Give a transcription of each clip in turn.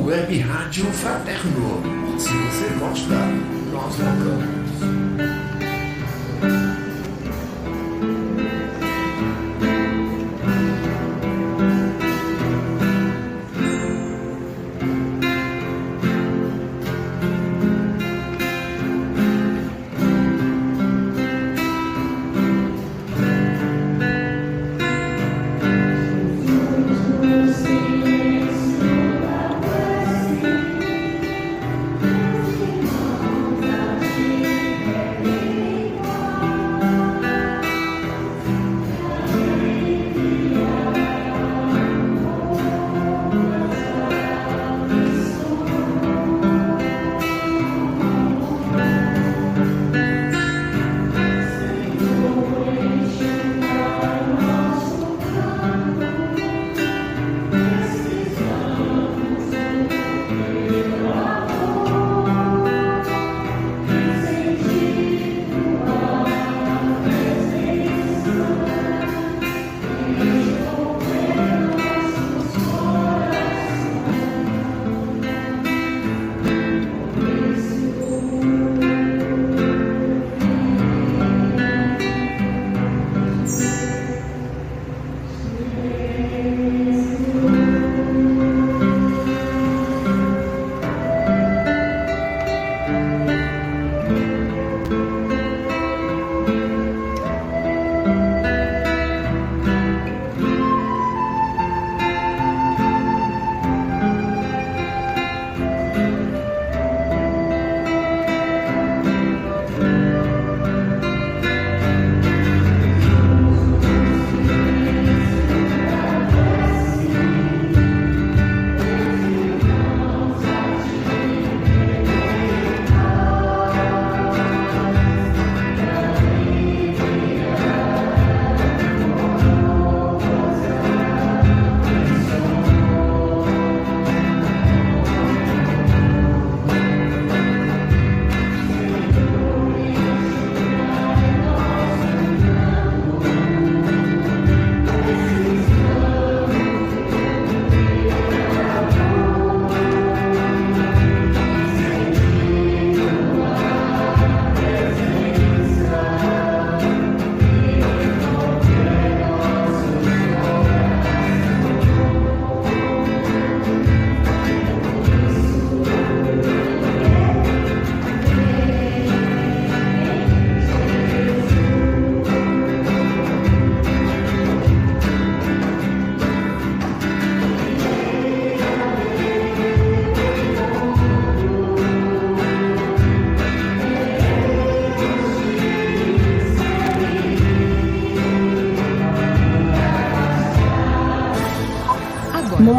Web Rádio Fraterno. Se você gosta, nós tocamos.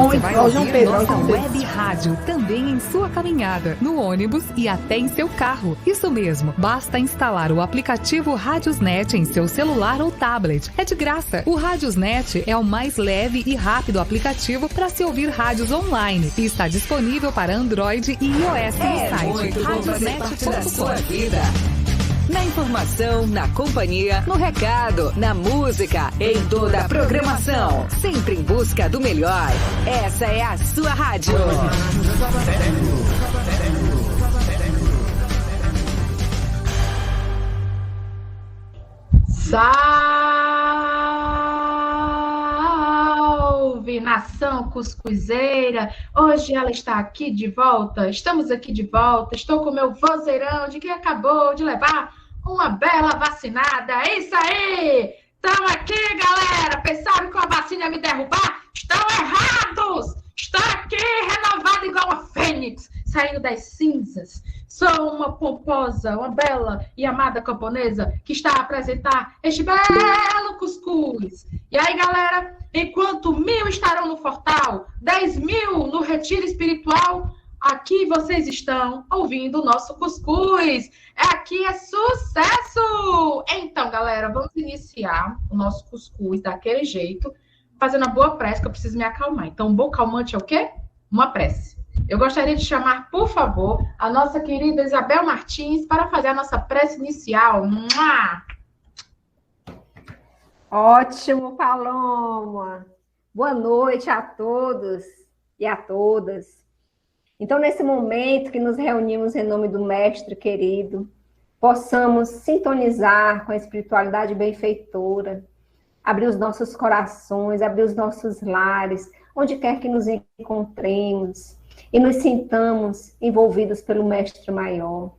Você vai ouvir nossa web rádio também em sua caminhada, no ônibus e até em seu carro. Isso mesmo, basta instalar o aplicativo Radiosnet em seu celular ou tablet. É de graça. O Radiosnet é o mais leve e rápido aplicativo para se ouvir rádios online e está disponível para Android e iOS no site radiosnet.com. Na informação, na companhia, no recado, na música, em toda a programação. Sempre em busca do melhor. Essa é a sua rádio. Salve, nação cuscuzeira! Hoje ela está aqui de volta. Estamos aqui de volta. Estou com o meu vozeirão de quem acabou de levar uma bela vacinada. É isso aí! Estamos aqui, galera! Pensaram que a vacina ia me derrubar? Estão errados! Estou aqui renovada igual uma fênix, saindo das cinzas. Sou uma pomposa, uma bela e amada camponesa que está a apresentar este belo cuscuz. E aí, galera, enquanto 1.000 estarão no Fortal, 10.000 no Retiro Espiritual, aqui vocês estão ouvindo o nosso cuscuz. Aqui é sucesso! Então, galera, vamos iniciar o nosso cuscuz daquele jeito, fazendo a boa prece, que eu preciso me acalmar. Então, um bom calmante é o quê? Uma prece. Eu gostaria de chamar, por favor, a nossa querida Isabel Martins para fazer a nossa prece inicial. Mua! Ótimo, Paloma! Boa noite a todos e a todas. Então, nesse momento que nos reunimos em nome do Mestre querido, possamos sintonizar com a espiritualidade benfeitora, abrir os nossos corações, abrir os nossos lares, onde quer que nos encontremos, e nos sintamos envolvidos pelo Mestre Maior.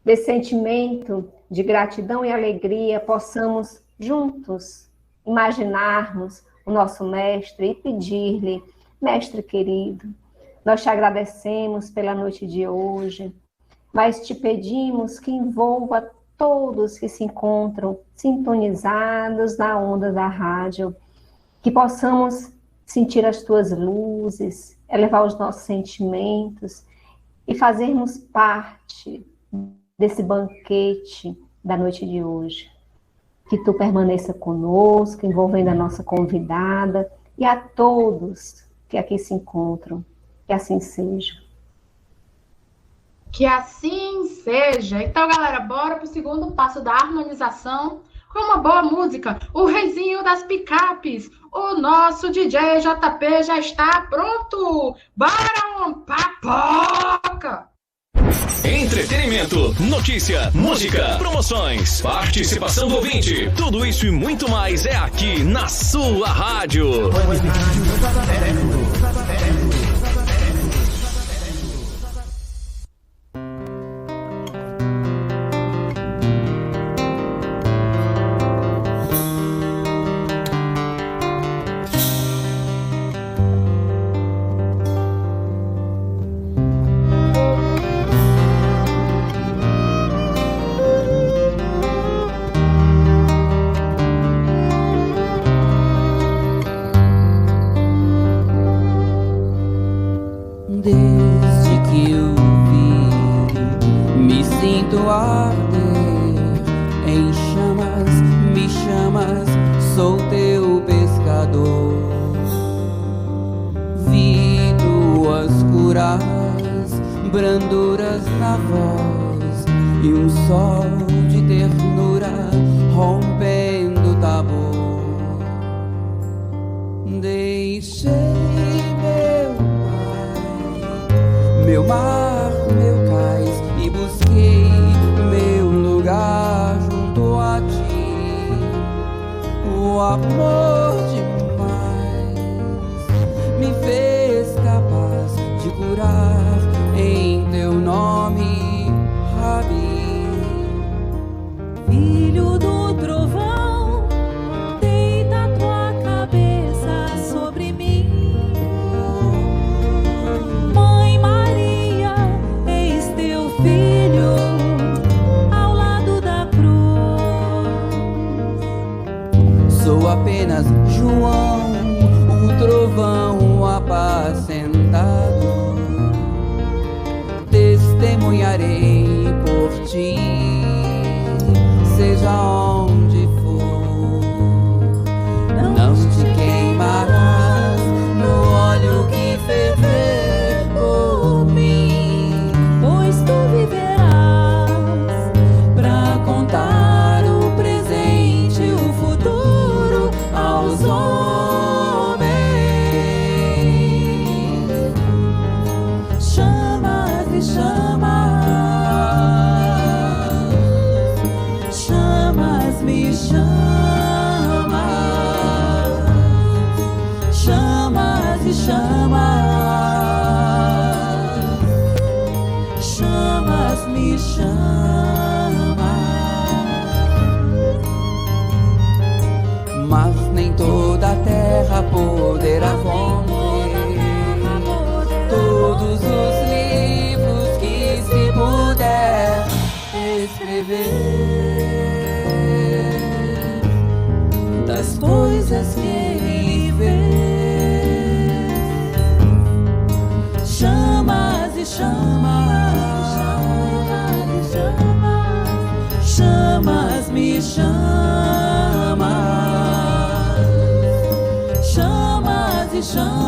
Desse sentimento de gratidão e alegria, possamos juntos imaginarmos o nosso Mestre e pedir-lhe: Mestre querido, nós te agradecemos pela noite de hoje, mas te pedimos que envolva todos que se encontram sintonizados na onda da rádio, que possamos sentir as tuas luzes, elevar os nossos sentimentos e fazermos parte desse banquete da noite de hoje. Que tu permaneça conosco, envolvendo a nossa convidada e a todos que aqui se encontram. Que assim seja. Que assim seja. Então, galera, bora pro segundo passo da harmonização com uma boa música. O reizinho das picapes, o nosso DJ JP já está pronto. Bora, um papoca! Entretenimento, notícia, música, promoções, participação do ouvinte. Tudo isso e muito mais é aqui na sua rádio. branduras na voz e um sol de ternura rompendo o tabu. Deixei meu mar, meu cais e busquei meu lugar junto a ti. O amor demais me fez capaz de curar em teu nome, Rabi. Filho do trovão, deita tua cabeça sobre mim. Mãe Maria, eis teu filho ao lado da cruz. Sou apenas João, o trovão apacentado. Testemunharei por ti, seja onde for. Não te queimarás no óleo que ferver por mim, pois tu viverás pra contar o presente e o futuro aos homens. Chamas-me, chamas-me, chamas e chamas-me, mas nem toda a terra poderá conter todos os livros que se puder escrever das coisas que ele fez. Chamas e chamas-me, chamas e chamas-me,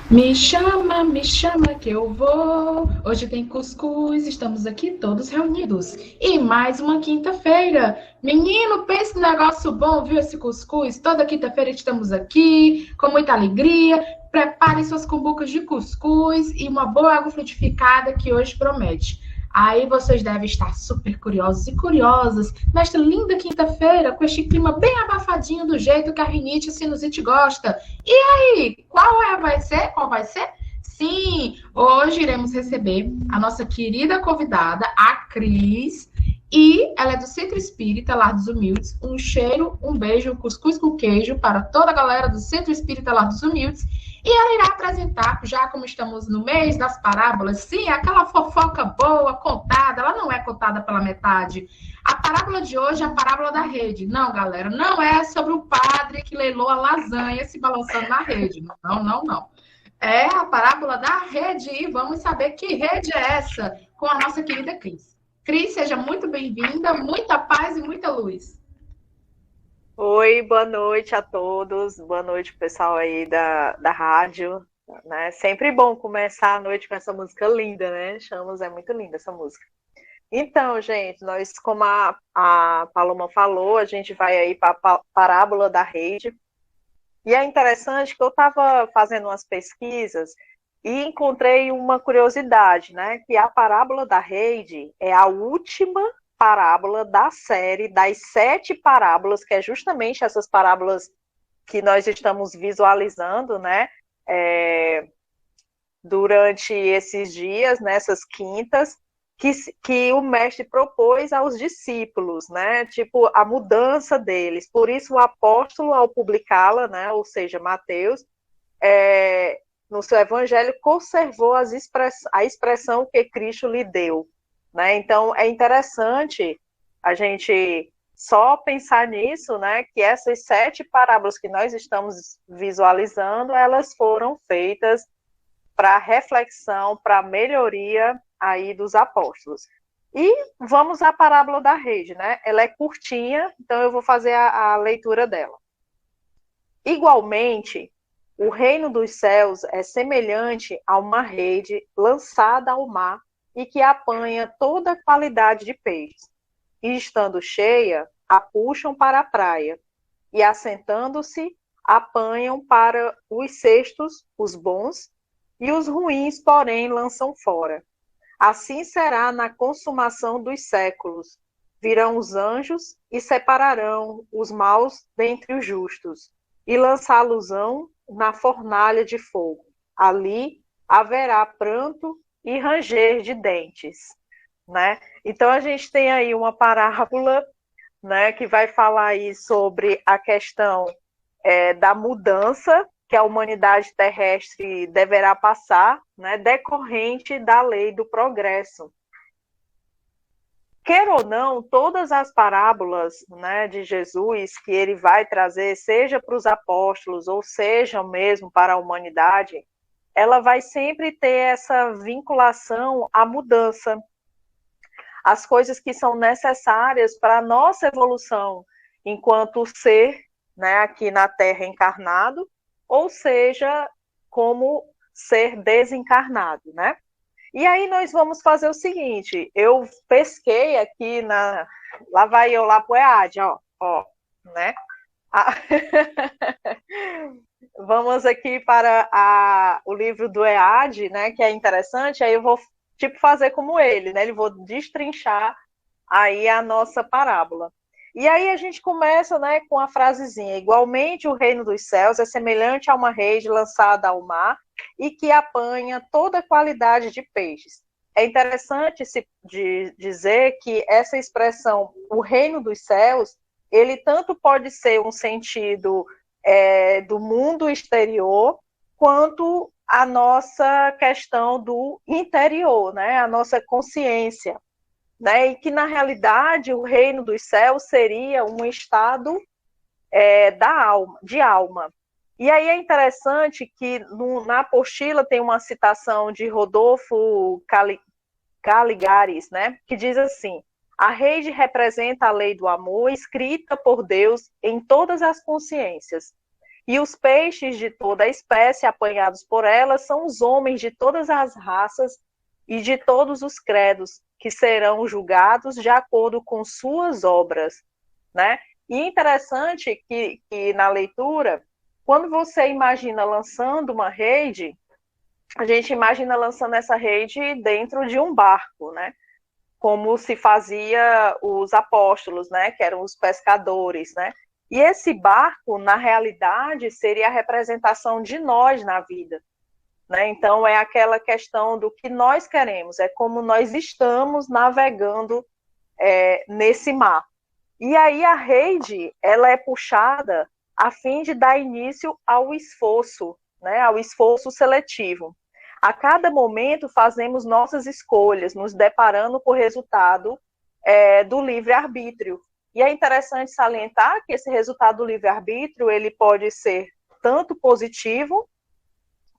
Me chama que eu vou. Hoje tem cuscuz, estamos aqui todos reunidos. E mais uma quinta-feira. Menino, pensa no negócio bom, viu esse cuscuz? Toda quinta-feira estamos aqui, com muita alegria. Prepare suas cumbucas de cuscuz e uma boa água frutificada que hoje promete. Aí vocês devem estar super curiosos e curiosas nesta linda quinta-feira, com este clima bem abafadinho do jeito que a rinite e a sinusite gosta. E aí, vai ser? Qual vai ser? Sim, hoje iremos receber a nossa querida convidada, a Cris, e ela é do Centro Espírita Lar dos Humildes. Um cheiro, um beijo, um cuscuz com queijo para toda a galera do Centro Espírita Lar dos Humildes. E ela irá apresentar, já como estamos no mês das parábolas, sim, aquela fofoca boa, contada, ela não é contada pela metade. A parábola de hoje é a parábola da rede. Não, galera, não é sobre o padre que leilou a lasanha se balançando na rede. Não, não, não. É a parábola da rede e vamos saber que rede é essa com a nossa querida Cris. Cris, seja muito bem-vinda, muita paz e muita luz. Oi, boa noite a todos, boa noite pessoal aí da rádio, né? Sempre bom começar a noite com essa música linda, né? Chamos, é muito linda essa música. Então, gente, nós, como a Paloma falou, a gente vai aí para a parábola da rede. E é interessante que eu estava fazendo umas pesquisas e encontrei uma curiosidade, né? Que a parábola da rede é a última parábola da série das 7 parábolas, que é justamente essas parábolas que nós estamos visualizando, né, durante esses dias, nessas quintas, que o mestre propôs aos discípulos, né, tipo, a mudança deles. Por isso o apóstolo, ao publicá-la, né, ou seja, Mateus, no seu evangelho, conservou a expressão que Cristo lhe deu. Né? Então, é interessante a gente só pensar nisso, né? Que essas 7 parábolas que nós estamos visualizando, elas foram feitas para reflexão, para melhoria aí dos apóstolos. E vamos à parábola da rede, né? Ela é curtinha, então eu vou fazer a leitura dela. Igualmente, o reino dos céus é semelhante a uma rede lançada ao mar, e que apanha toda a qualidade de peixes. E estando cheia, a puxam para a praia, e assentando-se, apanham para os cestos os bons, e os ruins, porém, lançam fora. Assim será na consumação dos séculos. Virão os anjos e separarão os maus dentre os justos, e lançá-los-ão na fornalha de fogo. Ali haverá pranto e ranger de dentes, né? Então a gente tem aí uma parábola, né, que vai falar aí sobre a questão da mudança que a humanidade terrestre deverá passar, né, decorrente da lei do progresso. Quer ou não, todas as parábolas, né, de Jesus que ele vai trazer, seja para os apóstolos ou seja mesmo para a humanidade, ela vai sempre ter essa vinculação à mudança, as coisas que são necessárias para a nossa evolução enquanto ser, né, aqui na Terra encarnado, ou seja, como ser desencarnado, né? E aí nós vamos fazer o seguinte, eu pesquei aqui lá vai eu lá pro EAD, ó, né? Vamos aqui para o livro do EAD, né, que é interessante, aí eu vou fazer como ele, né, vou destrinchar aí a nossa parábola. E aí a gente começa, né, com a frasezinha, igualmente o reino dos céus é semelhante a uma rede lançada ao mar e que apanha toda qualidade de peixes. É interessante dizer que essa expressão, o reino dos céus, ele tanto pode ser um sentido do mundo exterior, quanto a nossa questão do interior, né? A nossa consciência, né? E que, na realidade, o reino dos céus seria um estado de alma. E aí é interessante que na apostila tem uma citação de Rodolfo Caligares, né? Que diz assim: a rede representa a lei do amor escrita por Deus em todas as consciências. E os peixes de toda a espécie apanhados por ela são os homens de todas as raças e de todos os credos, que serão julgados de acordo com suas obras, né? E interessante que na leitura, quando você imagina lançando uma rede, a gente imagina lançando essa rede dentro de um barco, né? Como se fazia os apóstolos, né? Que eram os pescadores, né? E esse barco, na realidade, seria a representação de nós na vida, né? Então, é aquela questão do que nós queremos, é como nós estamos navegando nesse mar. E aí a rede, ela é puxada a fim de dar início ao esforço, né? Ao esforço seletivo. A cada momento fazemos nossas escolhas, nos deparando com o resultado do livre-arbítrio. E é interessante salientar que esse resultado do livre-arbítrio, ele pode ser tanto positivo,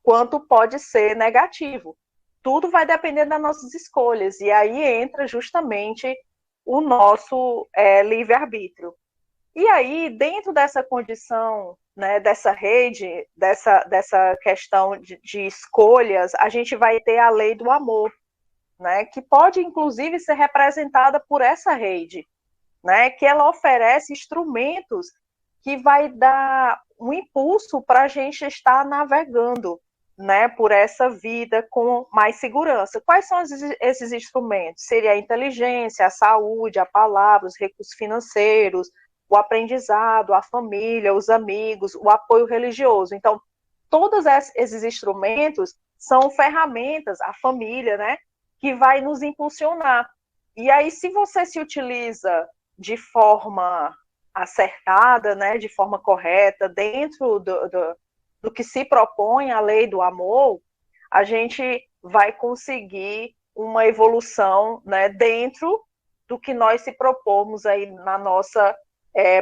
quanto pode ser negativo. Tudo vai depender das nossas escolhas. E aí entra justamente o nosso livre-arbítrio. E aí, dentro dessa condição, né, dessa rede, dessa questão de escolhas, a gente vai ter a lei do amor, né, que pode, inclusive, ser representada por essa rede, né, que ela oferece instrumentos que vai dar um impulso para a gente estar navegando, né, por essa vida com mais segurança. Quais são esses instrumentos? Seria a inteligência, a saúde, a palavra, os recursos financeiros, o aprendizado, a família, os amigos, o apoio religioso. Então, todos esses instrumentos são ferramentas, a família, né, que vai nos impulsionar. E aí, se você se utiliza de forma acertada, né, de forma correta, dentro do que se propõe a lei do amor, a gente vai conseguir uma evolução, né, dentro do que nós se propomos aí na nossa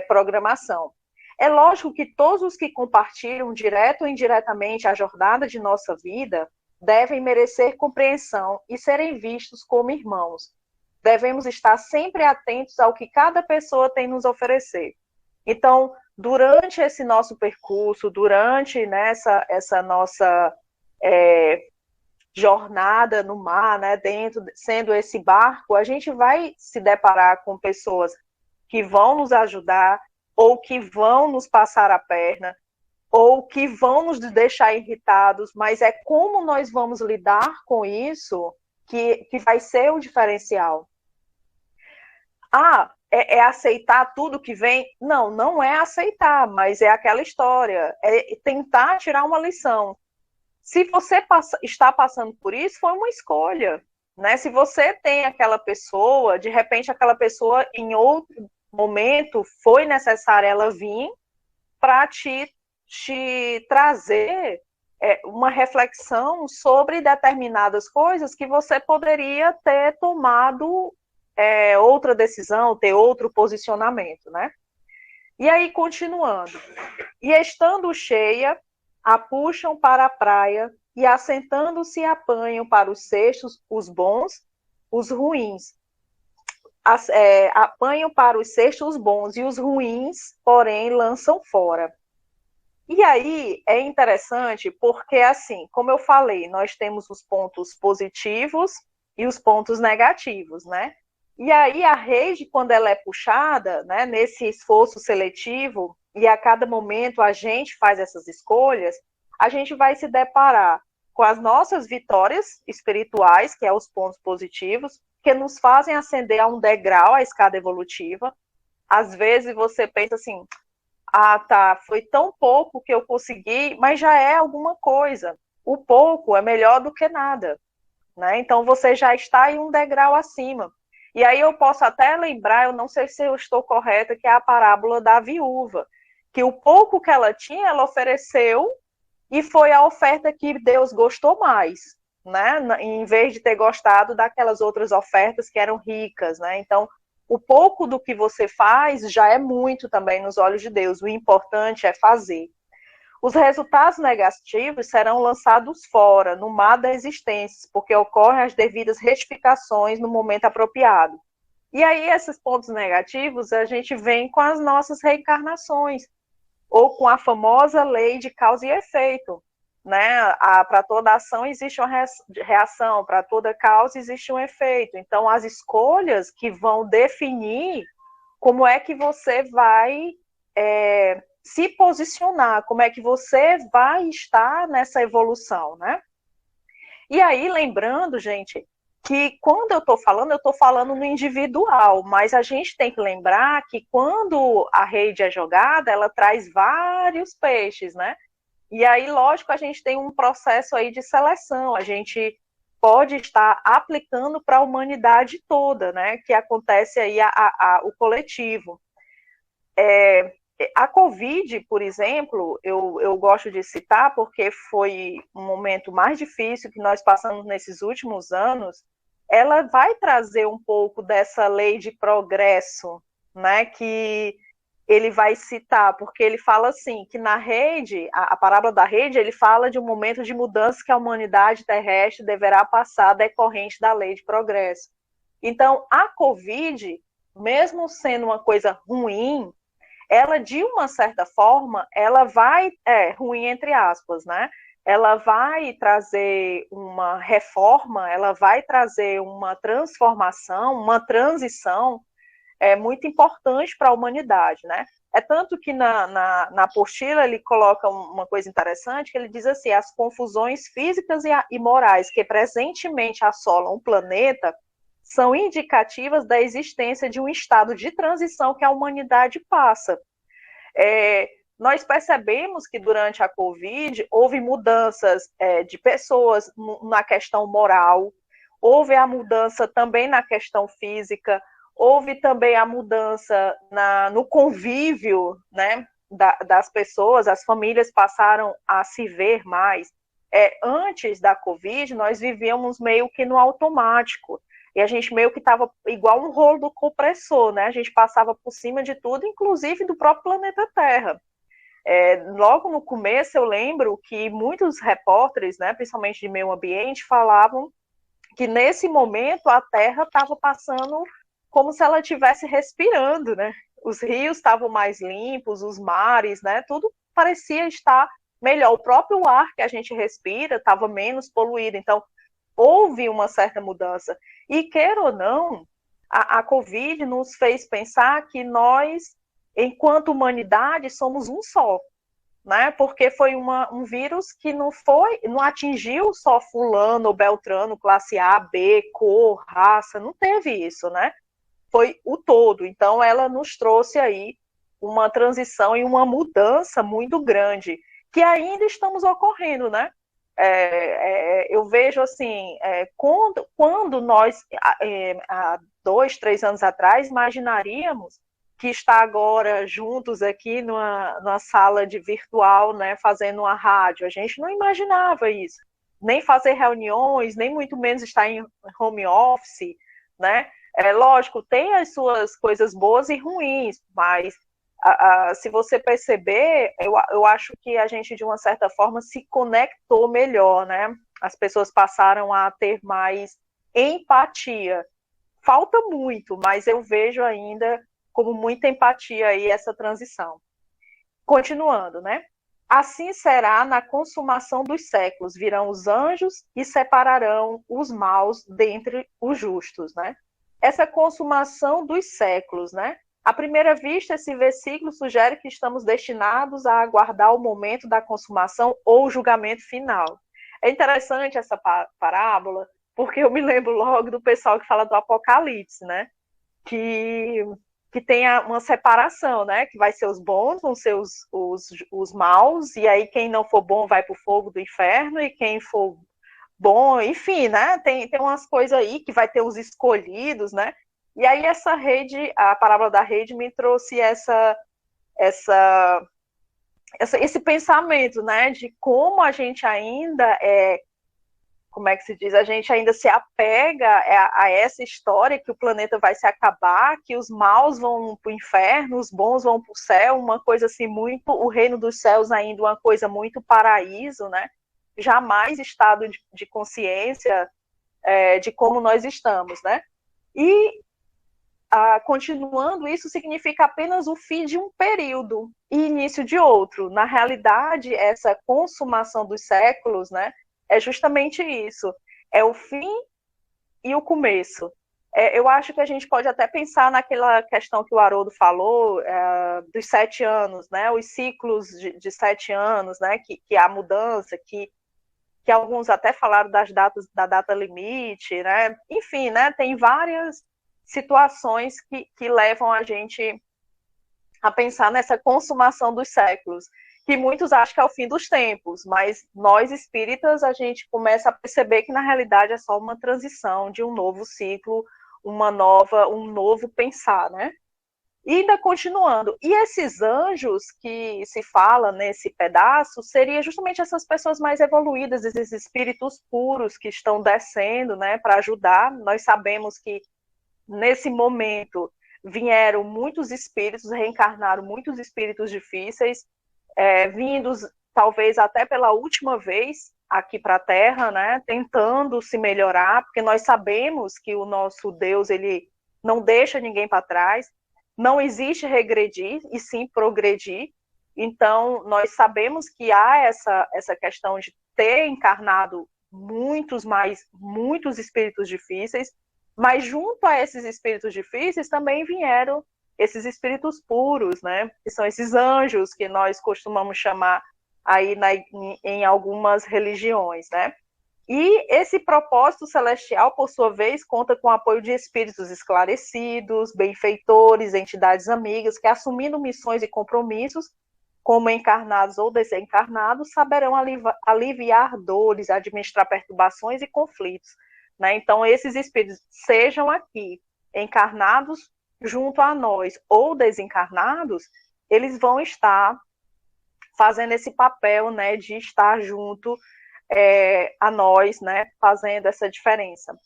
programação. É lógico que todos os que compartilham, direto ou indiretamente, a jornada de nossa vida, devem merecer compreensão e serem vistos como irmãos. Devemos estar sempre atentos ao que cada pessoa tem nos oferecer. Então, durante esse nosso percurso, durante, né, essa nossa jornada no mar, né, sendo esse barco, a gente vai se deparar com pessoas que vão nos ajudar, ou que vão nos passar a perna, ou que vão nos deixar irritados, mas é como nós vamos lidar com isso que vai ser o diferencial. É aceitar tudo que vem? Não, não é aceitar, mas é aquela história, é tentar tirar uma lição. Se você está passando por isso, foi uma escolha, né? Se você tem aquela pessoa, de repente aquela pessoa em outro momento foi necessário ela vir para te trazer uma reflexão sobre determinadas coisas que você poderia ter tomado outra decisão, ter outro posicionamento, né? E aí, continuando. E estando cheia, a puxam para a praia e assentando-se apanham para os cestos os bons, os ruins. Apanham para os cestos os bons e os ruins, porém, lançam fora. E aí é interessante porque, assim, como eu falei, nós temos os pontos positivos e os pontos negativos, né? E aí a rede, quando ela é puxada, né, nesse esforço seletivo, e a cada momento a gente faz essas escolhas, a gente vai se deparar com as nossas vitórias espirituais, que é os pontos positivos, que nos fazem ascender a um degrau, a escada evolutiva. Às vezes você pensa assim, foi tão pouco que eu consegui, mas já é alguma coisa. O pouco é melhor do que nada, né? Então você já está em um degrau acima. E aí eu posso até lembrar, eu não sei se eu estou correta, que é a parábola da viúva, que o pouco que ela tinha, ela ofereceu, e foi a oferta que Deus gostou mais, né? Em vez de ter gostado daquelas outras ofertas que eram ricas, né? Então, o pouco do que você faz já é muito também nos olhos de Deus. O importante é fazer. Os resultados negativos serão lançados fora, no mar da existência, porque ocorrem as devidas retificações no momento apropriado. E aí, esses pontos negativos, a gente vem com as nossas reencarnações. ou com a famosa lei de causa e efeito, né? Para toda ação existe uma reação, para toda causa existe um efeito. Então, as escolhas que vão definir como é que você vai se posicionar, como é que você vai estar nessa evolução, né? E aí, lembrando, gente, que quando eu estou falando no individual, mas a gente tem que lembrar que quando a rede é jogada, ela traz vários peixes, né? E aí, lógico, a gente tem um processo aí de seleção, a gente pode estar aplicando para a humanidade toda, né? Que acontece aí o coletivo. A Covid, por exemplo, eu gosto de citar porque foi um momento mais difícil que nós passamos nesses últimos anos. Ela vai trazer um pouco dessa lei de progresso, né, que ele vai citar, porque ele fala assim, que na rede, a parábola da rede, ele fala de um momento de mudança que a humanidade terrestre deverá passar decorrente da lei de progresso. Então, a Covid, mesmo sendo uma coisa ruim, ela, de uma certa forma, ela vai, ruim entre aspas, né? Ela vai trazer uma reforma, ela vai trazer uma transformação, uma transição muito importante para a humanidade, né? É tanto que na apostila ele coloca uma coisa interessante, que ele diz assim, as confusões físicas e morais que presentemente assolam o planeta são indicativas da existência de um estado de transição que a humanidade passa. Nós percebemos que durante a Covid houve mudanças de pessoas na questão moral, houve a mudança também na questão física, houve também a mudança no convívio, né, das pessoas, as famílias passaram a se ver mais. Antes da Covid, nós vivíamos meio que no automático, e a gente meio que estava igual um rolo do compressor, né? A gente passava por cima de tudo, inclusive do próprio planeta Terra. Logo no começo, eu lembro que muitos repórteres, né, principalmente de meio ambiente, falavam que nesse momento a Terra estava passando como se ela estivesse respirando, né? Os rios estavam mais limpos, os mares, né? Tudo parecia estar melhor. O próprio ar que a gente respira estava menos poluído. Então, houve uma certa mudança. E, queira ou não, a Covid nos fez pensar que nós, enquanto humanidade, somos um só, né? Porque foi um vírus que não atingiu só fulano ou beltrano, classe A, B, cor, raça, não teve isso, né? Foi o todo. Então, ela nos trouxe aí uma transição e uma mudança muito grande, que ainda estamos ocorrendo, né? Eu vejo assim, quando nós, há 2, 3 anos atrás, imaginaríamos que está agora juntos aqui numa sala de virtual, né, fazendo uma rádio. A gente não imaginava isso, nem fazer reuniões, nem muito menos estar em home office, né? Lógico, tem as suas coisas boas e ruins, mas se você perceber, eu acho que a gente, de uma certa forma, se conectou melhor, né? As pessoas passaram a ter mais empatia. Falta muito, mas eu vejo ainda como muita empatia aí essa transição. Continuando, né? Assim será na consumação dos séculos, virão os anjos e separarão os maus dentre os justos, né? Essa consumação dos séculos, né? À primeira vista, esse versículo sugere que estamos destinados a aguardar o momento da consumação ou julgamento final. É interessante essa parábola, porque eu me lembro logo do pessoal que fala do Apocalipse, né? Que tem uma separação, né? Que vai ser os bons, vão ser os maus, e aí quem não for bom vai para o fogo do inferno, e quem for bom, enfim, né? Tem umas coisas aí que vai ter os escolhidos, né? E aí essa rede, a parábola da rede me trouxe esse pensamento, né, de como a gente ainda como é que se diz, a gente ainda se apega a essa história que o planeta vai se acabar, que os maus vão para o inferno, os bons vão para o céu, uma coisa assim muito, o reino dos céus ainda uma coisa muito paraíso, né, jamais estado de consciência de como nós estamos, né, e continuando, isso significa apenas o fim de um período e início de outro. Na realidade, essa consumação dos séculos, né, é justamente isso. É o fim e o começo. Eu acho que a gente pode até pensar naquela questão que o Haroldo falou, dos 7 anos, né, os ciclos de 7 anos, né, que há mudança, que alguns até falaram das datas, da data limite, né, enfim, né, tem várias situações que levam a gente a pensar nessa consumação dos séculos, que muitos acham que é o fim dos tempos, mas nós espíritas, a gente começa a perceber que na realidade é só uma transição de um novo ciclo, um novo pensar, né? E ainda continuando, e esses anjos que se fala nesse pedaço, seria justamente essas pessoas mais evoluídas, esses espíritos puros que estão descendo, né, para ajudar. Nós sabemos que nesse momento vieram muitos espíritos, reencarnaram muitos espíritos difíceis, vindos talvez até pela última vez aqui para a Terra, né, tentando se melhorar, porque nós sabemos que o nosso Deus, ele não deixa ninguém para trás, não existe regredir e sim progredir. Então nós sabemos que há essa questão de ter encarnado muitos espíritos difíceis, mas junto a esses espíritos difíceis também vieram esses espíritos puros, né? Que são esses anjos que nós costumamos chamar aí em algumas religiões, né? E esse propósito celestial, por sua vez, conta com o apoio de espíritos esclarecidos, benfeitores, entidades amigas, que assumindo missões e compromissos, como encarnados ou desencarnados, saberão aliviar dores, administrar perturbações e conflitos, né? Então, esses espíritos, sejam aqui encarnados junto a nós ou desencarnados, eles vão estar fazendo esse papel, né, de estar junto a nós, né, fazendo essa diferença.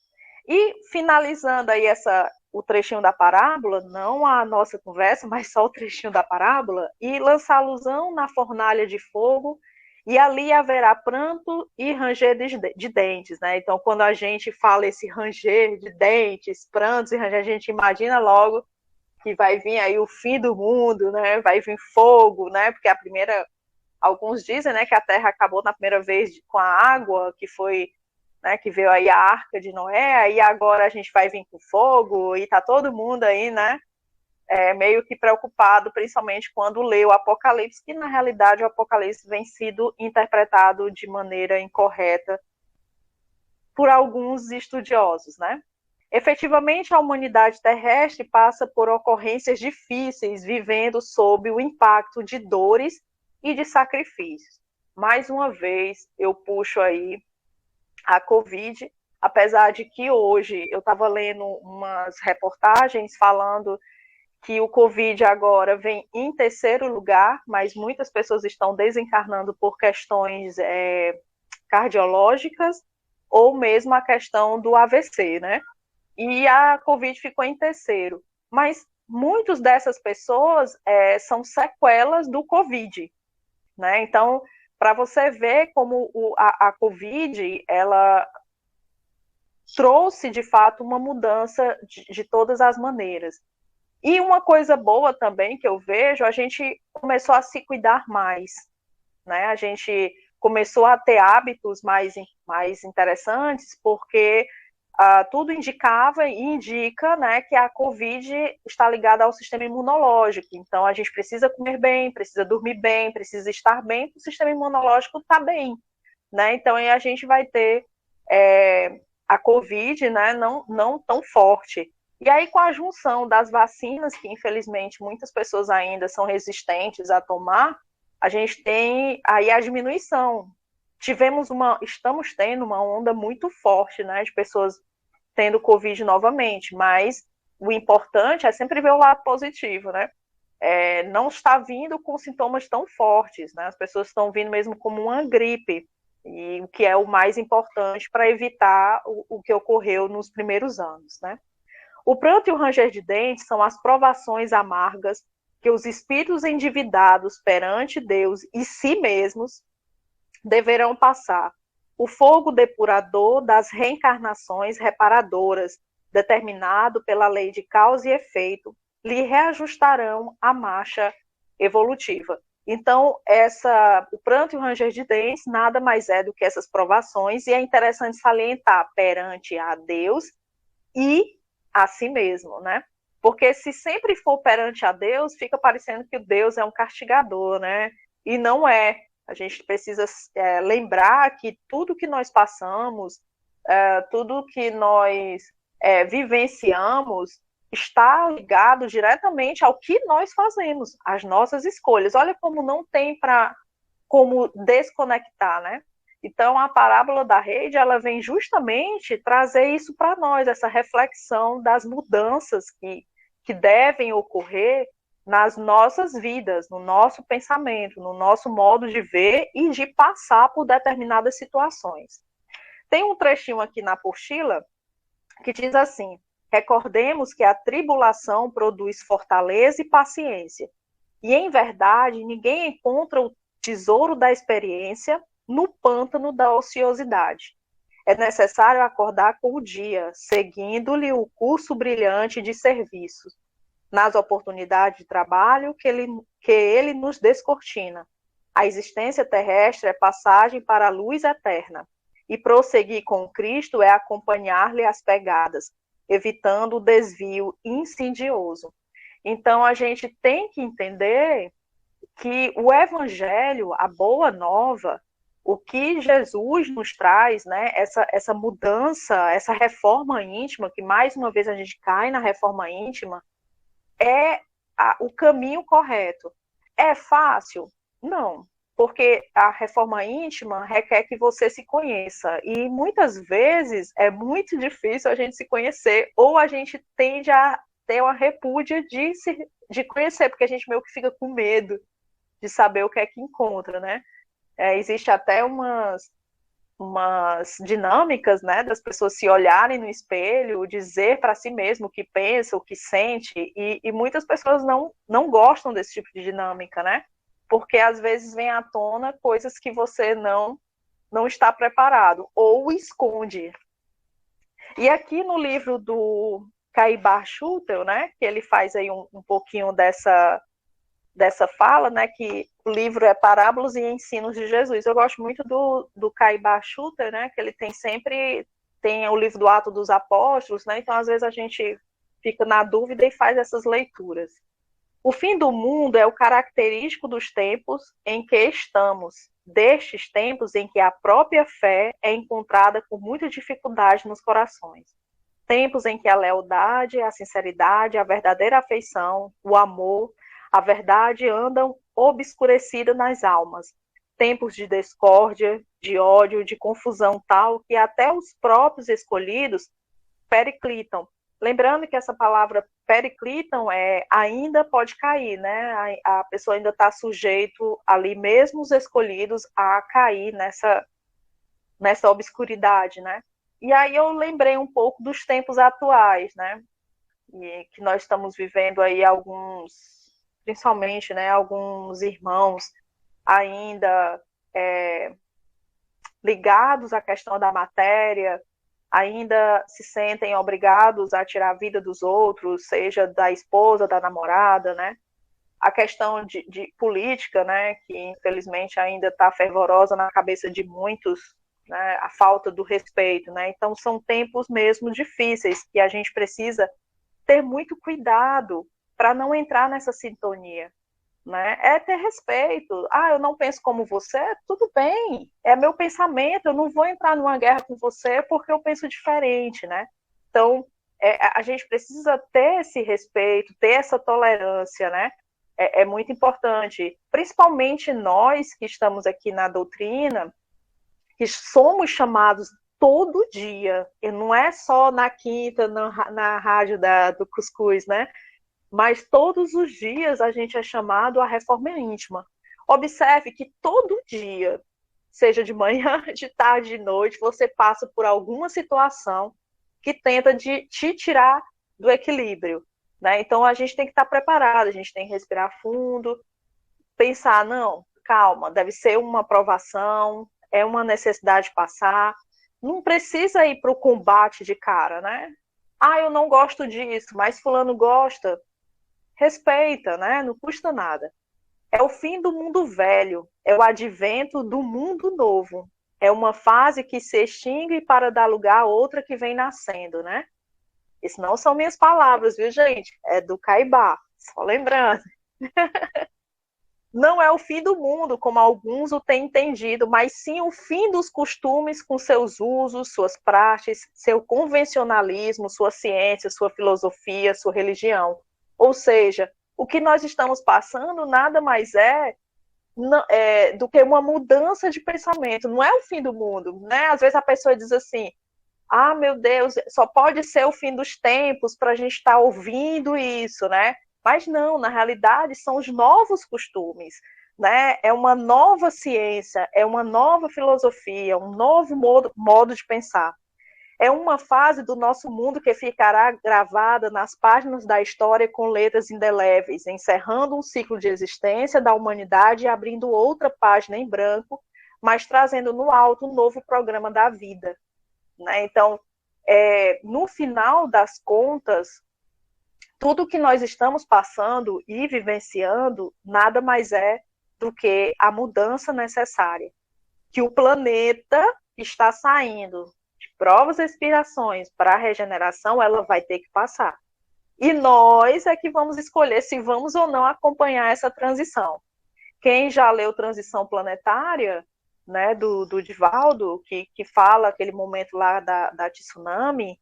E finalizando aí o trechinho da parábola, não a nossa conversa, mas só o trechinho da parábola, e lançar alusão na fornalha de fogo, e ali haverá pranto e ranger de dentes, né? Então, quando a gente fala esse ranger de dentes, prantos e ranger, a gente imagina logo que vai vir aí o fim do mundo, né? Vai vir fogo, né? Porque alguns dizem, né, que a Terra acabou na primeira vez com a água, que foi, né, que veio aí a Arca de Noé, e agora a gente vai vir com fogo, e tá todo mundo aí, né, meio que preocupado, principalmente quando lê o Apocalipse, que na realidade o Apocalipse vem sido interpretado de maneira incorreta por alguns estudiosos, né? Efetivamente, a humanidade terrestre passa por ocorrências difíceis, vivendo sob o impacto de dores e de sacrifícios. Mais uma vez, eu puxo aí a Covid, apesar de que hoje eu estava lendo umas reportagens falando que o Covid agora vem em terceiro lugar, mas muitas pessoas estão desencarnando por questões cardiológicas ou mesmo a questão do AVC, né? E a Covid ficou em terceiro. Mas muitas dessas pessoas são sequelas do Covid, né? Então, para você ver como a Covid, ela trouxe, de fato, uma mudança de todas as maneiras. E uma coisa boa também que eu vejo, a gente começou a se cuidar mais, né? A gente começou a ter hábitos mais interessantes, porque tudo indicava e indica, né, que a Covid está ligada ao sistema imunológico. Então, a gente precisa comer bem, precisa dormir bem, precisa estar bem, para o sistema imunológico estar bem, né? Então, aí a gente vai ter a Covid, né, não tão forte. E aí, com a junção das vacinas, que infelizmente muitas pessoas ainda são resistentes a tomar, a gente tem aí a diminuição. Estamos tendo uma onda muito forte, né, de pessoas tendo Covid novamente, mas o importante é sempre ver o lado positivo, né? Não está vindo com sintomas tão fortes, né? As pessoas estão vindo mesmo como uma gripe, e o que é o mais importante para evitar o que ocorreu nos primeiros anos, né? O pranto e o ranger de dentes são as provações amargas que os espíritos endividados perante Deus e si mesmos deverão passar. O fogo depurador das reencarnações reparadoras, determinado pela lei de causa e efeito, lhe reajustarão a marcha evolutiva. Então, o pranto e o ranger de dentes nada mais é do que essas provações, e é interessante salientar perante a Deus e a si mesmo, né? Porque se sempre for perante a Deus, fica parecendo que o Deus é um castigador, né? E não é. A gente precisa lembrar que tudo que nós passamos, tudo que nós vivenciamos, está ligado diretamente ao que nós fazemos, às nossas escolhas. Olha como não tem como desconectar, né? Então, a parábola da rede, ela vem justamente trazer isso para nós, essa reflexão das mudanças que devem ocorrer nas nossas vidas, no nosso pensamento, no nosso modo de ver e de passar por determinadas situações. Tem um trechinho aqui na apostila que diz assim: recordemos que a tribulação produz fortaleza e paciência, e em verdade ninguém encontra o tesouro da experiência no pântano da ociosidade. É necessário acordar com o dia, seguindo-lhe o curso brilhante de serviços, nas oportunidades de trabalho que ele nos descortina. A existência terrestre é passagem para a luz eterna, e prosseguir com Cristo é acompanhar-lhe as pegadas, evitando o desvio insidioso. Então, a gente tem que entender que o Evangelho, a Boa Nova, o que Jesus nos traz, né, essa mudança, essa reforma íntima, que mais uma vez a gente cai na reforma íntima, é o caminho correto. É fácil? Não, porque a reforma íntima requer que você se conheça, e muitas vezes é muito difícil a gente se conhecer, ou a gente tende a ter uma repúdia de conhecer, porque a gente meio que fica com medo de saber o que é que encontra, né? Existe até umas dinâmicas, né, das pessoas se olharem no espelho, dizer para si mesmo o que pensa, o que sente, e muitas pessoas não gostam desse tipo de dinâmica, né? Porque às vezes vem à tona coisas que você não está preparado, ou esconde. E aqui no livro do Caibar Schutel, né, que ele faz aí um pouquinho dessa fala, né, que o livro é Parábolas e Ensinos de Jesus. Eu gosto muito do Caibar Schutel, né, que ele tem o livro do Ato dos Apóstolos, né, então às vezes a gente fica na dúvida e faz essas leituras. O fim do mundo é o característico dos tempos em que estamos, destes tempos em que a própria fé é encontrada com muita dificuldade nos corações. Tempos em que a lealdade, a sinceridade, a verdadeira afeição, o amor, a verdade andam obscurecidas nas almas. Tempos de discórdia, de ódio, de confusão tal que até os próprios escolhidos periclitam. Lembrando que essa palavra periclitam ainda pode cair, né? A pessoa ainda está sujeito ali, mesmo os escolhidos, a cair nessa obscuridade, né? E aí eu lembrei um pouco dos tempos atuais, né? E que nós estamos vivendo aí principalmente, né, alguns irmãos ainda ligados à questão da matéria, ainda se sentem obrigados a tirar a vida dos outros, seja da esposa, da namorada, né? A questão de política, né, que infelizmente ainda está fervorosa na cabeça de muitos, né, a falta do respeito, né? Então são tempos mesmo difíceis que a gente precisa ter muito cuidado para não entrar nessa sintonia, né? É ter respeito. Eu não penso como você, tudo bem, é meu pensamento, eu não vou entrar numa guerra com você porque eu penso diferente, né? Então, a gente precisa ter esse respeito, ter essa tolerância, né? É muito importante, principalmente nós que estamos aqui na doutrina, que somos chamados todo dia, e não é só na quinta, na rádio do Cuscuz, né? Mas todos os dias a gente é chamado à reforma íntima. Observe que todo dia, seja de manhã, de tarde, de noite, você passa por alguma situação que tenta te tirar do equilíbrio, né? Então a gente tem que estar preparado, a gente tem que respirar fundo, pensar, não, calma, deve ser uma provação, é uma necessidade passar, não precisa ir para o combate de cara, né? Ah, eu não gosto disso, mas fulano gosta. Respeita, né? Não custa nada. É o fim do mundo velho, é o advento do mundo novo. É uma fase que se extingue para dar lugar a outra que vem nascendo, né? Isso não são minhas palavras, viu, gente? É do Caibá, só lembrando. Não é o fim do mundo, como alguns o têm entendido, mas sim o fim dos costumes com seus usos, suas práticas, seu convencionalismo, sua ciência, sua filosofia, sua religião. Ou seja, o que nós estamos passando nada mais do que uma mudança de pensamento. Não é o fim do mundo, né? Às vezes a pessoa diz assim, ah, meu Deus, só pode ser o fim dos tempos para a gente estar ouvindo isso, né? Mas não, na realidade são os novos costumes, né? É uma nova ciência, é uma nova filosofia, um novo modo de pensar. É uma fase do nosso mundo que ficará gravada nas páginas da história com letras indeléveis, encerrando um ciclo de existência da humanidade e abrindo outra página em branco, mas trazendo no alto um novo programa da vida, né? Então, no final das contas, tudo que nós estamos passando e vivenciando nada mais é do que a mudança necessária, que o planeta está saindo de provas e expirações para a regeneração, ela vai ter que passar. E nós é que vamos escolher se vamos ou não acompanhar essa transição. Quem já leu Transição Planetária, né, do Divaldo, que fala aquele momento lá da tsunami,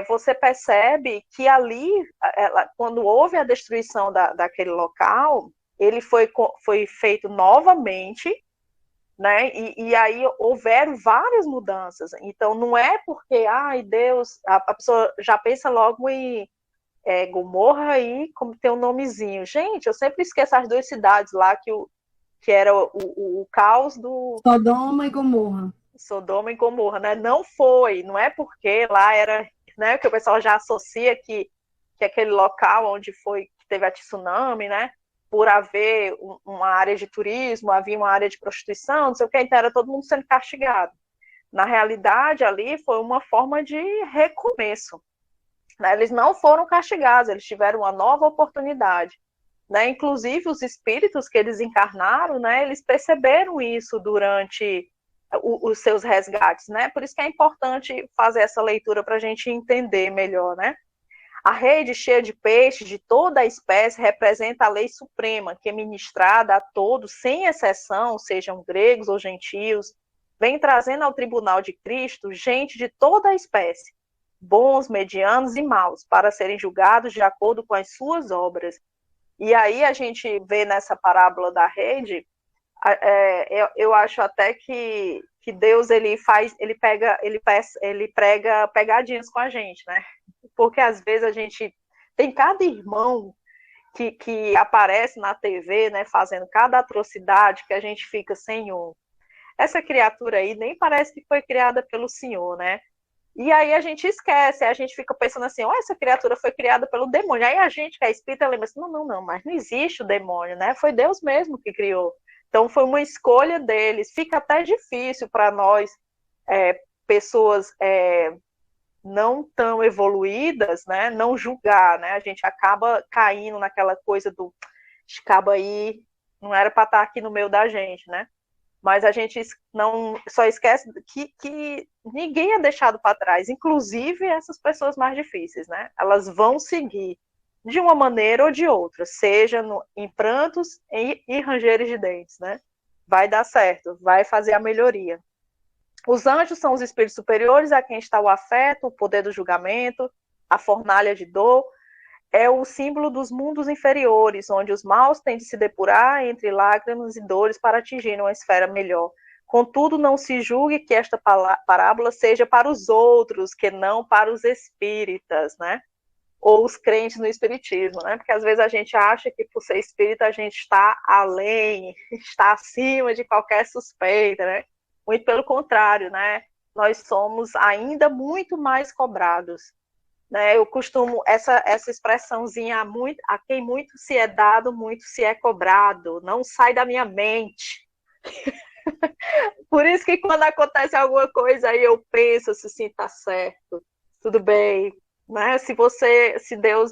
você percebe que ali, quando houve a destruição daquele local, ele foi feito novamente, né? E aí houveram várias mudanças. Então, não é porque, ai, Deus, a pessoa já pensa logo em Gomorra aí, como tem um nomezinho. Gente, eu sempre esqueço as duas cidades lá que era o caos do... Sodoma e Gomorra. Sodoma e Gomorra, né? Não é porque lá era, né, que o pessoal já associa que aquele local onde que teve a tsunami, né, por haver uma área de turismo, havia uma área de prostituição, não sei o que, então era todo mundo sendo castigado. Na realidade, ali foi uma forma de recomeço, né? Eles não foram castigados, eles tiveram uma nova oportunidade, né? Inclusive os espíritos que eles encarnaram, né, eles perceberam isso durante os seus resgates, né? Por isso que é importante fazer essa leitura para a gente entender melhor, né? A rede cheia de peixes de toda a espécie representa a lei suprema, que é ministrada a todos, sem exceção, sejam gregos ou gentios, vem trazendo ao tribunal de Cristo gente de toda a espécie, bons, medianos e maus, para serem julgados de acordo com as suas obras. E aí a gente vê nessa parábola da rede, eu acho até que Deus ele prega pegadinhas com a gente, né? Porque às vezes a gente tem cada irmão que aparece na TV, né, fazendo cada atrocidade que a gente fica, Senhor, essa criatura aí nem parece que foi criada pelo Senhor, né? E aí a gente esquece, a gente fica pensando assim, essa criatura foi criada pelo demônio. Aí a gente que é espírita lembra assim, não, mas não existe o demônio, né? Foi Deus mesmo que criou. Então foi uma escolha deles. Fica até difícil para nós, pessoas não tão evoluídas, né, não julgar, né? A gente acaba caindo naquela coisa do cabo aí, não era para estar aqui no meio da gente, né? Mas a gente não só esquece que ninguém é deixado para trás, inclusive essas pessoas mais difíceis, né? Elas vão seguir de uma maneira ou de outra, seja em prantos e rangeres de dentes, né? Vai dar certo, vai fazer a melhoria. Os anjos são os espíritos superiores a quem está o afeto, o poder do julgamento, a fornalha de dor, é o símbolo dos mundos inferiores, onde os maus têm de se depurar entre lágrimas e dores para atingir uma esfera melhor. Contudo, não se julgue que esta parábola seja para os outros, que não para os espíritas, né? Ou os crentes no espiritismo, né? Porque às vezes a gente acha que por ser espírita a gente está além, está acima de qualquer suspeita, né? Muito pelo contrário, né? Nós somos ainda muito mais cobrados. Né? Eu costumo, essa expressãozinha, a quem muito se é dado, muito se é cobrado. Não sai da minha mente. Por isso que quando acontece alguma coisa aí eu penso assim, tá certo, tudo bem, né? Se Deus,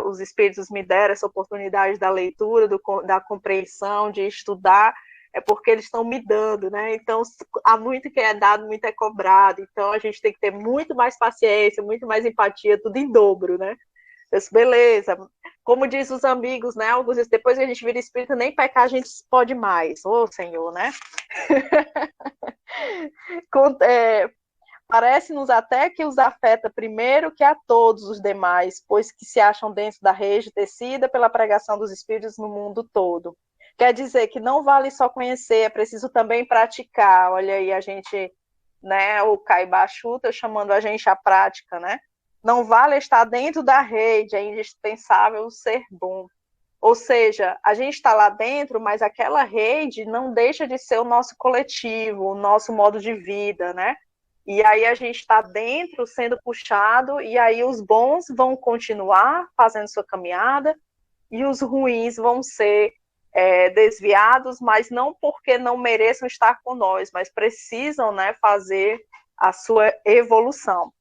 os Espíritos me deram essa oportunidade da leitura, da compreensão, de estudar, é porque eles estão me dando, né? Então, há muito que é dado, muito é cobrado. Então, a gente tem que ter muito mais paciência, muito mais empatia, tudo em dobro, né? Beleza. Como diz os amigos, né? Alguns dias depois que a gente vira espírita, nem pecar a gente pode mais. Ô, Senhor, né? Parece-nos até que os afeta primeiro que a todos os demais, pois que se acham dentro da rede tecida pela pregação dos espíritos no mundo todo. Quer dizer que não vale só conhecer, é preciso também praticar. Olha aí, a gente, né, o Caibá Chuta chamando a gente à prática, né? Não vale estar dentro da rede, é indispensável ser bom. Ou seja, a gente está lá dentro, mas aquela rede não deixa de ser o nosso coletivo, o nosso modo de vida, né? E aí a gente está dentro, sendo puxado, e aí os bons vão continuar fazendo sua caminhada, e os ruins vão ser desviados, mas não porque não mereçam estar com nós, mas precisam, né, fazer a sua evolução.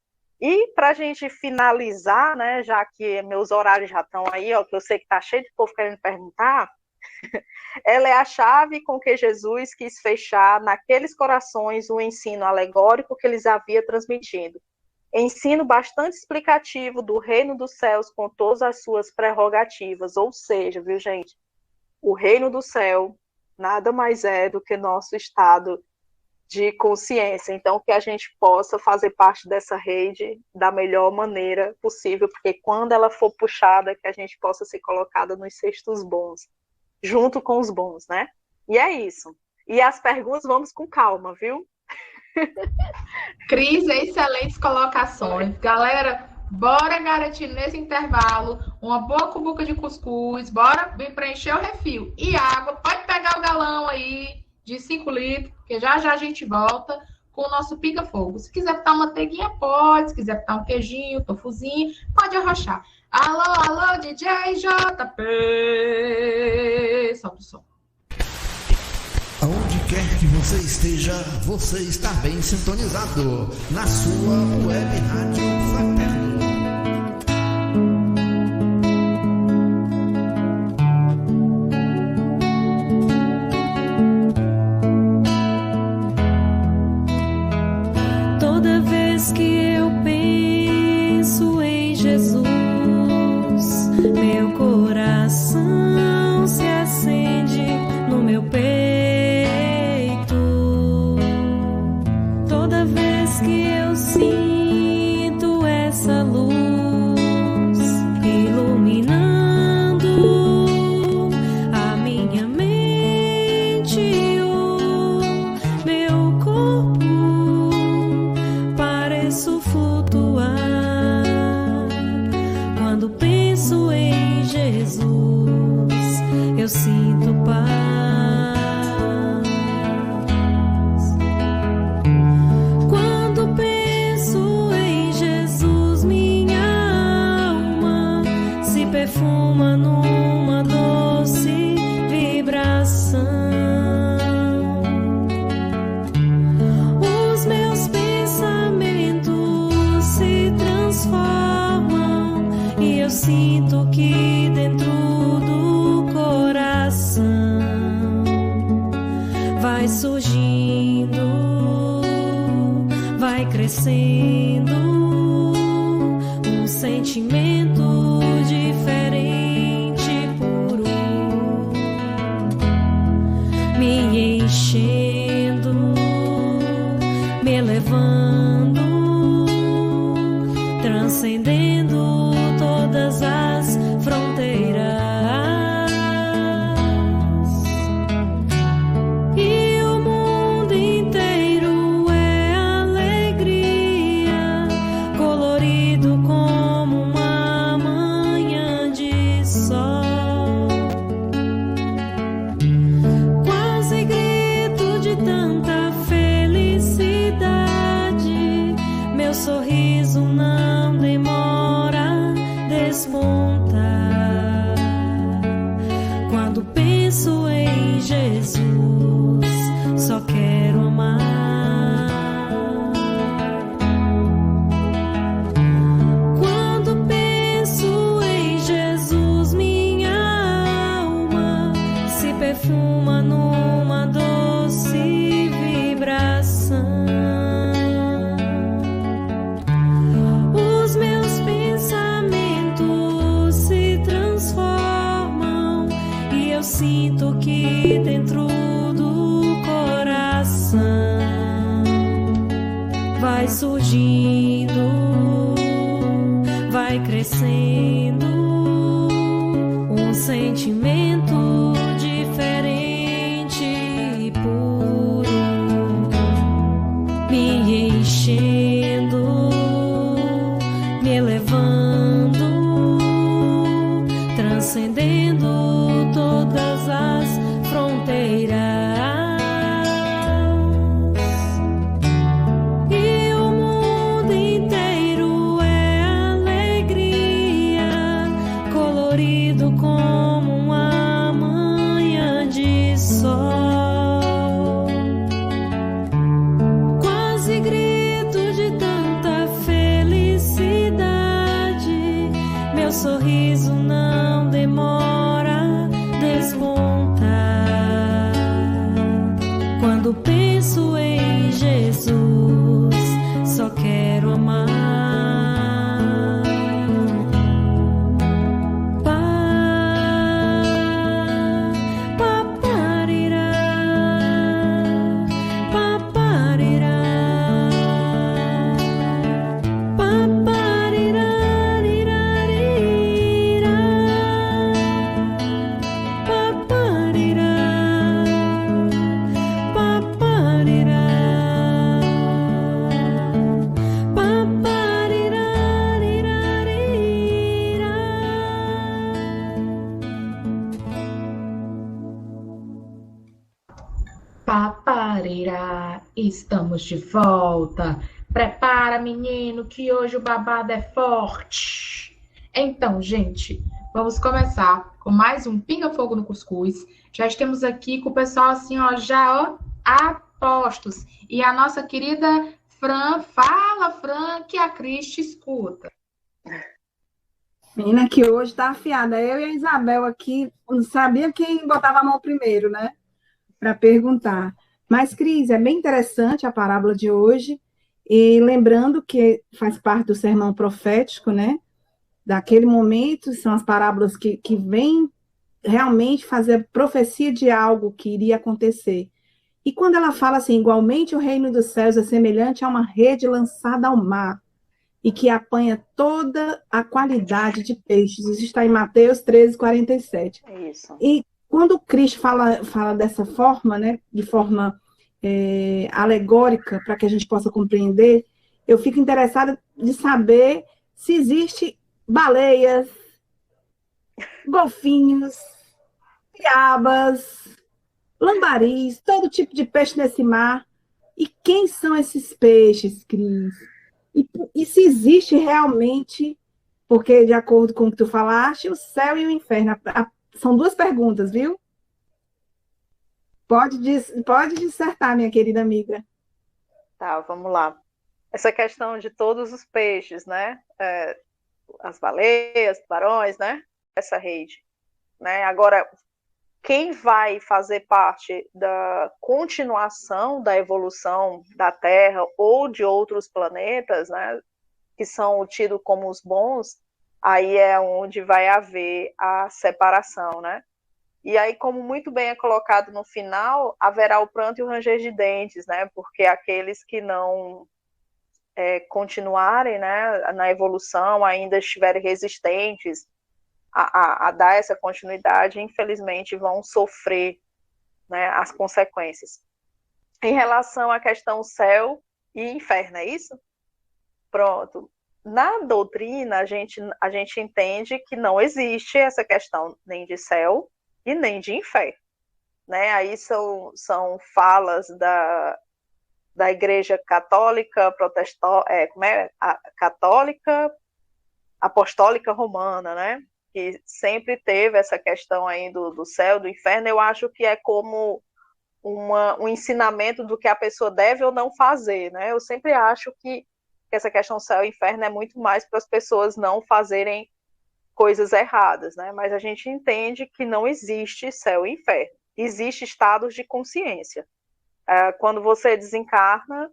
E para a gente finalizar, né, já que meus horários já estão aí, ó, que eu sei que está cheio de povo querendo perguntar, ela é a chave com que Jesus quis fechar naqueles corações o ensino alegórico que eles havia transmitido. Ensino bastante explicativo do reino dos céus com todas as suas prerrogativas, ou seja, viu, gente, o reino do céu nada mais é do que nosso estado de consciência. Então, que a gente possa fazer parte dessa rede da melhor maneira possível, porque quando ela for puxada, que a gente possa ser colocada nos cestos bons, junto com os bons, né? E é isso. E as perguntas, vamos com calma, viu? Cris, excelentes colocações. Galera, bora garantir nesse intervalo uma boa cumbuca de cuscuz, bora vir preencher o refil. E água, pode pegar o galão aí de 5 litros, porque já já a gente volta com o nosso pica-fogo. Se quiser botar uma manteiguinha, pode. Se quiser botar um queijinho, tofuzinho, pode arrochar. Alô, alô, DJ JP. Solta o som. Aonde quer que você esteja, você está bem sintonizado na sua web rádio fraterno. Toda vez que eu penso em Jesus, meu coração se acende no meu peito. Toda vez que eu sinto essa luz iluminando a minha mente e o meu corpo, pareço flutuar. Quando penso em Jesus, eu sinto paz. Quando penso em Jesus, minha alma se perfuma numa doce vibração. Os meus pensamentos se transformam e eu sinto que dentro do coração vai surgindo, vai crescendo um sentimento diferente, puro, me enchendo, me elevando, transcendendo todas as fronteiras. E o mundo inteiro é alegria, colorido como uma manhã de sol. Quase grito de tanta felicidade, meu sorriso não demora a despontar. Quando penso em Jesus, só quero amar. Quando surgindo, vai crescendo um sentimento diferente e puro, me enchendo, me elevando, transcendendo todas as fronteiras. E o mundo inteiro é alegria, colorido como uma manhã de sol. Quase grito de tanta felicidade, meu sorriso não demora a despontar. Quando penso em Jesus, só quero amar. Paparirá, paparirá, paparirá, rirarira, paparirá, paparirá, paparirá, rirarira. Paparirá, estamos de volta. Prepara, menino, que hoje o babado é forte. Então, gente, vamos começar com mais um Pinga Fogo no Cuscuz. Já estamos aqui com o pessoal assim, ó, já ó, a postos. E a nossa querida Fran, fala, Fran, que a Cris te escuta. Menina, que hoje tá afiada. Eu e a Isabel aqui, não sabia quem botava a mão primeiro, né? Para perguntar. Mas, Cris, é bem interessante a parábola de hoje. E lembrando que faz parte do sermão profético, né? Daquele momento, são as parábolas que vêm realmente fazer profecia de algo que iria acontecer. E quando ela fala assim, igualmente o reino dos céus é semelhante a uma rede lançada ao mar, e que apanha toda a qualidade de peixes. Isso está em Mateus 13:47. Isso. E quando Cristo fala dessa forma, né, de forma alegórica, para que a gente possa compreender, eu fico interessada de saber se existe baleias, golfinhos, piabas, lambaris, todo tipo de peixe nesse mar. E quem são esses peixes, Cris? E se existe realmente, porque de acordo com o que tu falaste, o céu e o inferno, são duas perguntas, viu? Pode dissertar, minha querida amiga. Tá, vamos lá. Essa questão de todos os peixes, né? As baleias, tubarões, né? Essa rede, né? Agora, quem vai fazer parte da continuação da evolução da Terra ou de outros planetas, né? Que são tidos como os bons, aí é onde vai haver a separação, né? E aí, como muito bem é colocado no final, haverá o pranto e o ranger de dentes, né? Porque aqueles que não continuarem, né, na evolução, ainda estiverem resistentes a dar essa continuidade, infelizmente vão sofrer, né, as consequências. Em relação à questão céu e inferno, é isso? Pronto. Na doutrina, a gente entende que não existe essa questão nem de céu e nem de inferno, né? Aí são falas da Igreja Católica, Católica, Apostólica Romana, né? Que sempre teve essa questão aí do céu, do inferno. Eu acho que é como um ensinamento do que a pessoa deve ou não fazer, né? Eu sempre acho que essa questão céu e inferno é muito mais para as pessoas não fazerem coisas erradas, né? Mas a gente entende que não existe céu e inferno. Existem estados de consciência. Quando você desencarna,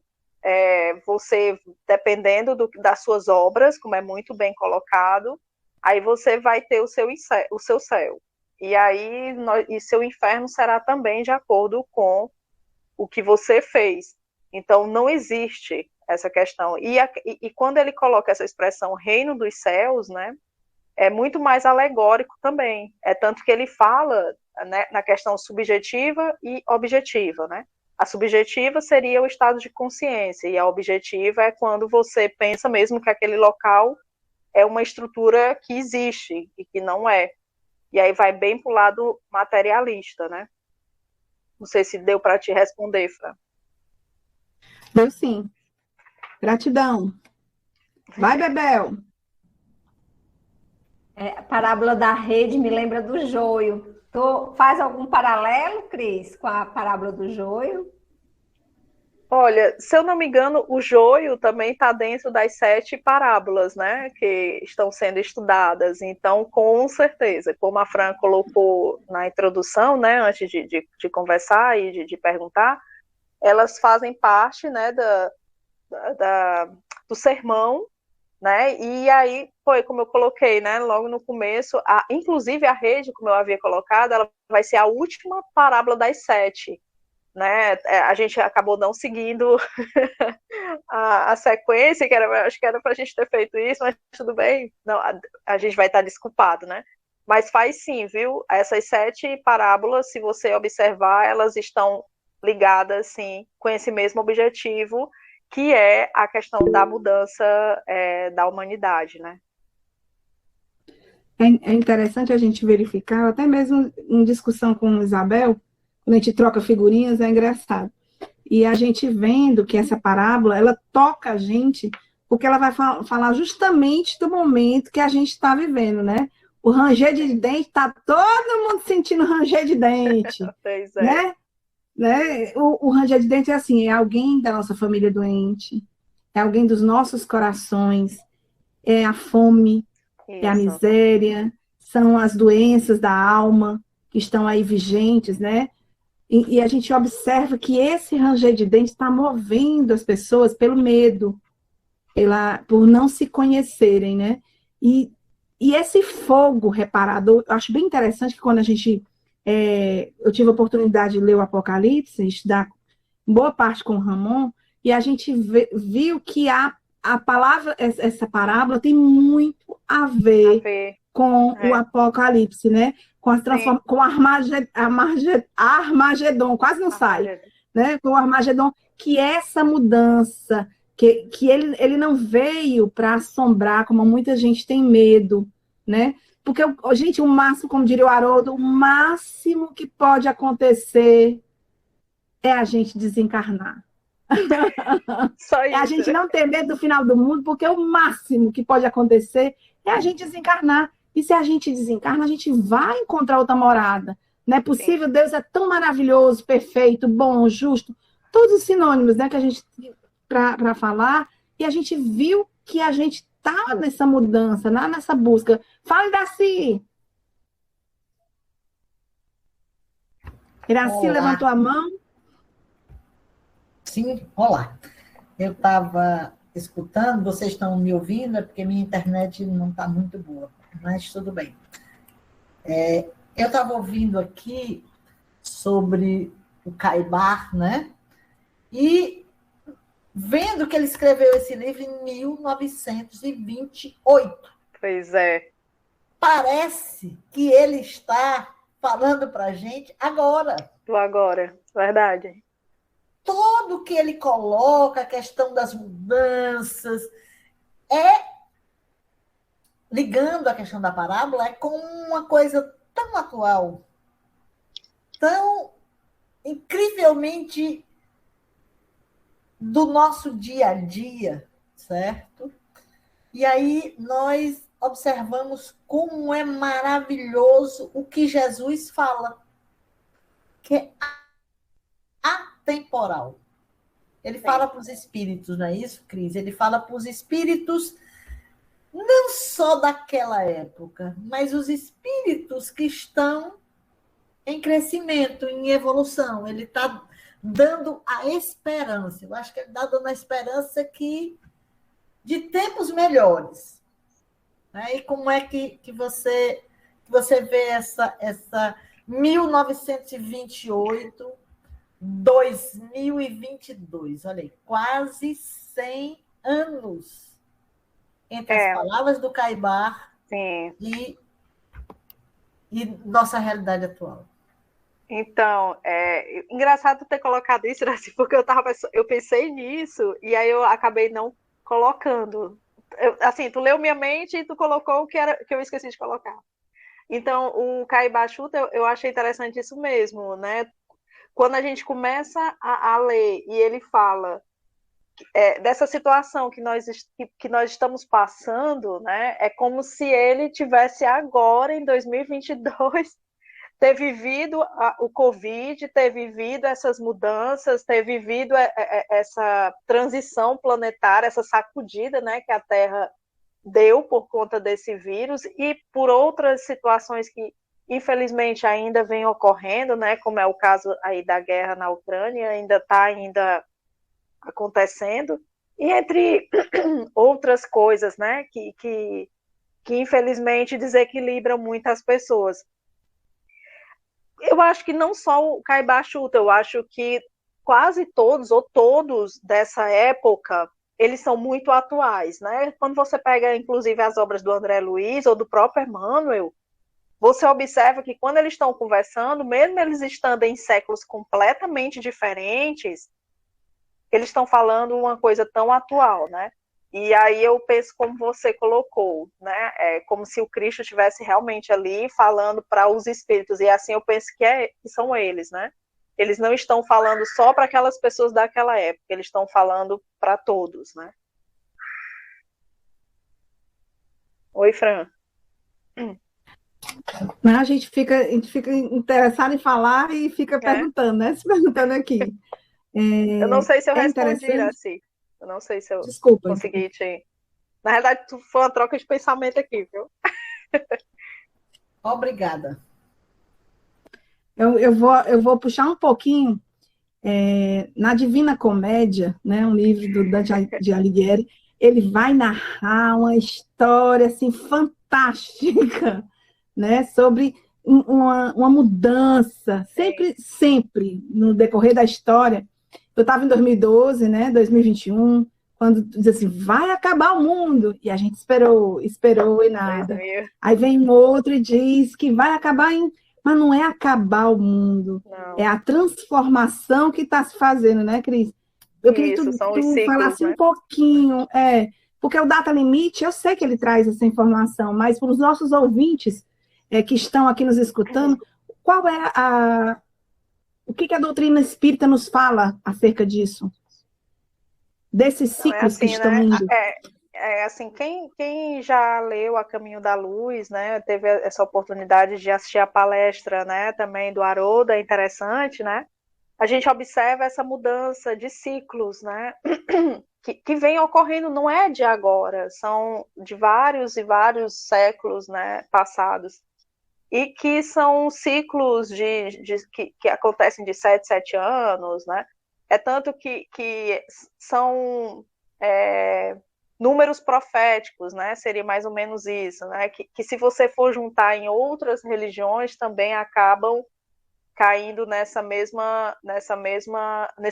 você, dependendo das suas obras, como é muito bem colocado, aí você vai ter o seu céu. E aí seu inferno será também de acordo com o que você fez. Então, não existe essa questão. E quando ele coloca essa expressão reino dos céus, né, é muito mais alegórico também. É tanto que ele fala, né, na questão subjetiva e objetiva, né? A subjetiva seria o estado de consciência, e a objetiva é quando você pensa mesmo que aquele local é uma estrutura que existe e que não é. E aí vai bem para o lado materialista, né? Não sei se deu para te responder, Fran. Deu sim. Gratidão. Vai, Bebel. A parábola da rede me lembra do joio. Faz algum paralelo, Cris, com a parábola do joio? Olha, se eu não me engano, o joio também está dentro das 7 parábolas, né, que estão sendo estudadas. Então, com certeza, como a Fran colocou na introdução, né, antes de conversar e de perguntar, elas fazem parte, né, do sermão, né, e aí foi como eu coloquei, né, logo no começo, inclusive a rede, como eu havia colocado, ela vai ser a última parábola das 7, né, a gente acabou não seguindo a sequência, acho que era para a gente ter feito isso, mas tudo bem, não, a gente vai estar desculpado, né, mas faz sim, viu, essas 7 parábolas, se você observar, elas estão ligadas, sim, com esse mesmo objetivo, que é a questão da mudança da humanidade, né? É interessante a gente verificar, até mesmo em discussão com Isabel, quando a gente troca figurinhas, é engraçado. E a gente vendo que essa parábola, ela toca a gente, porque ela vai falar justamente do momento que a gente está vivendo, né? O ranger de dente, está todo mundo sentindo ranger de dente, Pois é. né? O ranger de dente é assim, é alguém da nossa família doente, é alguém dos nossos corações, é a fome, Isso. é a miséria, são as doenças da alma que estão aí vigentes, né? E a gente observa que esse ranger de dente está movendo as pessoas pelo medo, por não se conhecerem, né? E esse fogo reparador, eu acho bem interessante que quando a gente... eu tive a oportunidade de ler o Apocalipse, estudar boa parte com o Ramon, e a gente viu que a palavra, essa parábola tem muito a ver com o Apocalipse, né? Com com Armagedon, quase não sai, né? Com o Armagedon, que essa mudança, que ele não veio para assombrar, como muita gente tem medo, né? Porque, gente, o máximo, como diria o Haroldo, o máximo que pode acontecer é a gente desencarnar. Só isso. É a gente não ter medo do final do mundo, porque o máximo que pode acontecer é a gente desencarnar. E se a gente desencarna, a gente vai encontrar outra morada. Não é possível, Deus é tão maravilhoso, perfeito, bom, justo, todos os sinônimos, né, que a gente para falar, e a gente viu que a gente está nessa mudança, nessa busca. Fala, Daci! Iraci levantou a mão. Sim, olá. Eu estava escutando, vocês estão me ouvindo, é porque minha internet não está muito boa, mas tudo bem. Eu estava ouvindo aqui sobre o Caibar, né? E vendo que ele escreveu esse livro em 1928. Pois é. Parece que ele está falando para a gente agora. Do agora, verdade. Tudo que ele coloca, a questão das mudanças, ligando a questão da parábola, é com uma coisa tão atual, tão incrivelmente do nosso dia a dia, certo? E aí nós observamos como é maravilhoso o que Jesus fala, que é atemporal. Ele fala para os espíritos, não é isso, Cris? Ele fala para os espíritos não só daquela época, mas os espíritos que estão em crescimento, em evolução. Ele está dando a esperança. Eu acho que ele está dando a esperança de tempos melhores. Né? E como é que você vê essa 1928 2022, olha aí, quase 100 anos entre as palavras do Caibar e nossa realidade atual. Então, engraçado ter colocado isso, né? Porque eu pensei nisso e aí eu acabei não colocando. Assim, tu leu minha mente e tu colocou o que eu esqueci de colocar. Então, o Caibar Chuta, eu achei interessante isso mesmo, né? Quando a gente começa a ler e ele fala dessa situação que nós estamos passando, né? É como se ele tivesse agora, em 2022, ter vivido o Covid, ter vivido essas mudanças, ter vivido essa transição planetária, essa sacudida, né, que a Terra deu por conta desse vírus e por outras situações que, infelizmente, ainda vem ocorrendo, né, como é o caso aí da guerra na Ucrânia, ainda está acontecendo, e entre outras coisas, né, que infelizmente desequilibram muitas pessoas. Eu acho que não só o Caibar Chuta, eu acho que quase todos, ou todos dessa época, eles são muito atuais, né? Quando você pega, inclusive, as obras do André Luiz ou do próprio Emmanuel, você observa que quando eles estão conversando, mesmo eles estando em séculos completamente diferentes, eles estão falando uma coisa tão atual, né? E aí eu penso como você colocou, né? É como se o Cristo estivesse realmente ali falando para os espíritos, e assim eu penso que são eles, né? Eles não estão falando só para aquelas pessoas daquela época, eles estão falando para todos, né? Oi, Fran. A gente fica interessado em falar e fica perguntando, né? Se perguntando aqui. Eu não sei se eu respondi, assim. Eu não sei se eu consegui te... Na realidade, foi uma troca de pensamento aqui, viu? Obrigada. Eu vou puxar um pouquinho na Divina Comédia, né, um livro do Dante Alighieri, ele vai narrar uma história assim, fantástica, né, sobre uma mudança, sempre, no decorrer da história. Eu estava em 2012, né, 2021, quando diz assim, vai acabar o mundo, e a gente esperou e nada. Aí vem um outro e diz que vai acabar mas não é acabar o mundo, é a transformação que está se fazendo, né, Cris? Eu queria que tu falasse um pouquinho, porque o Data Limite, eu sei que ele traz essa informação, mas para os nossos ouvintes que estão aqui nos escutando, qual é o que a doutrina espírita nos fala acerca disso? Desses ciclos que estão indo? Assim, quem já leu A Caminho da Luz, né, teve essa oportunidade de assistir a palestra, né, também do Haroldo, é interessante, né? A gente observa essa mudança de ciclos, né, que vem ocorrendo, não é de agora, são de vários e vários séculos, né, passados, e que são ciclos que acontecem de 7 anos, né? É tanto que são números proféticos, né? Seria mais ou menos isso, né? Que se você for juntar em outras religiões, também acabam caindo nesse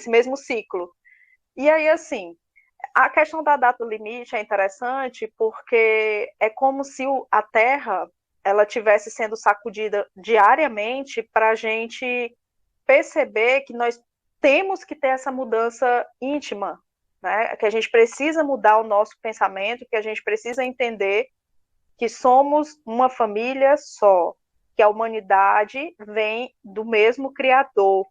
mesmo ciclo. E aí, assim, a questão da data limite é interessante porque é como se a Terra ela estivesse sendo sacudida diariamente para a gente perceber que nós temos que ter essa mudança íntima, né? Que a gente precisa mudar o nosso pensamento, que a gente precisa entender que somos uma família só, que a humanidade vem do mesmo Criador.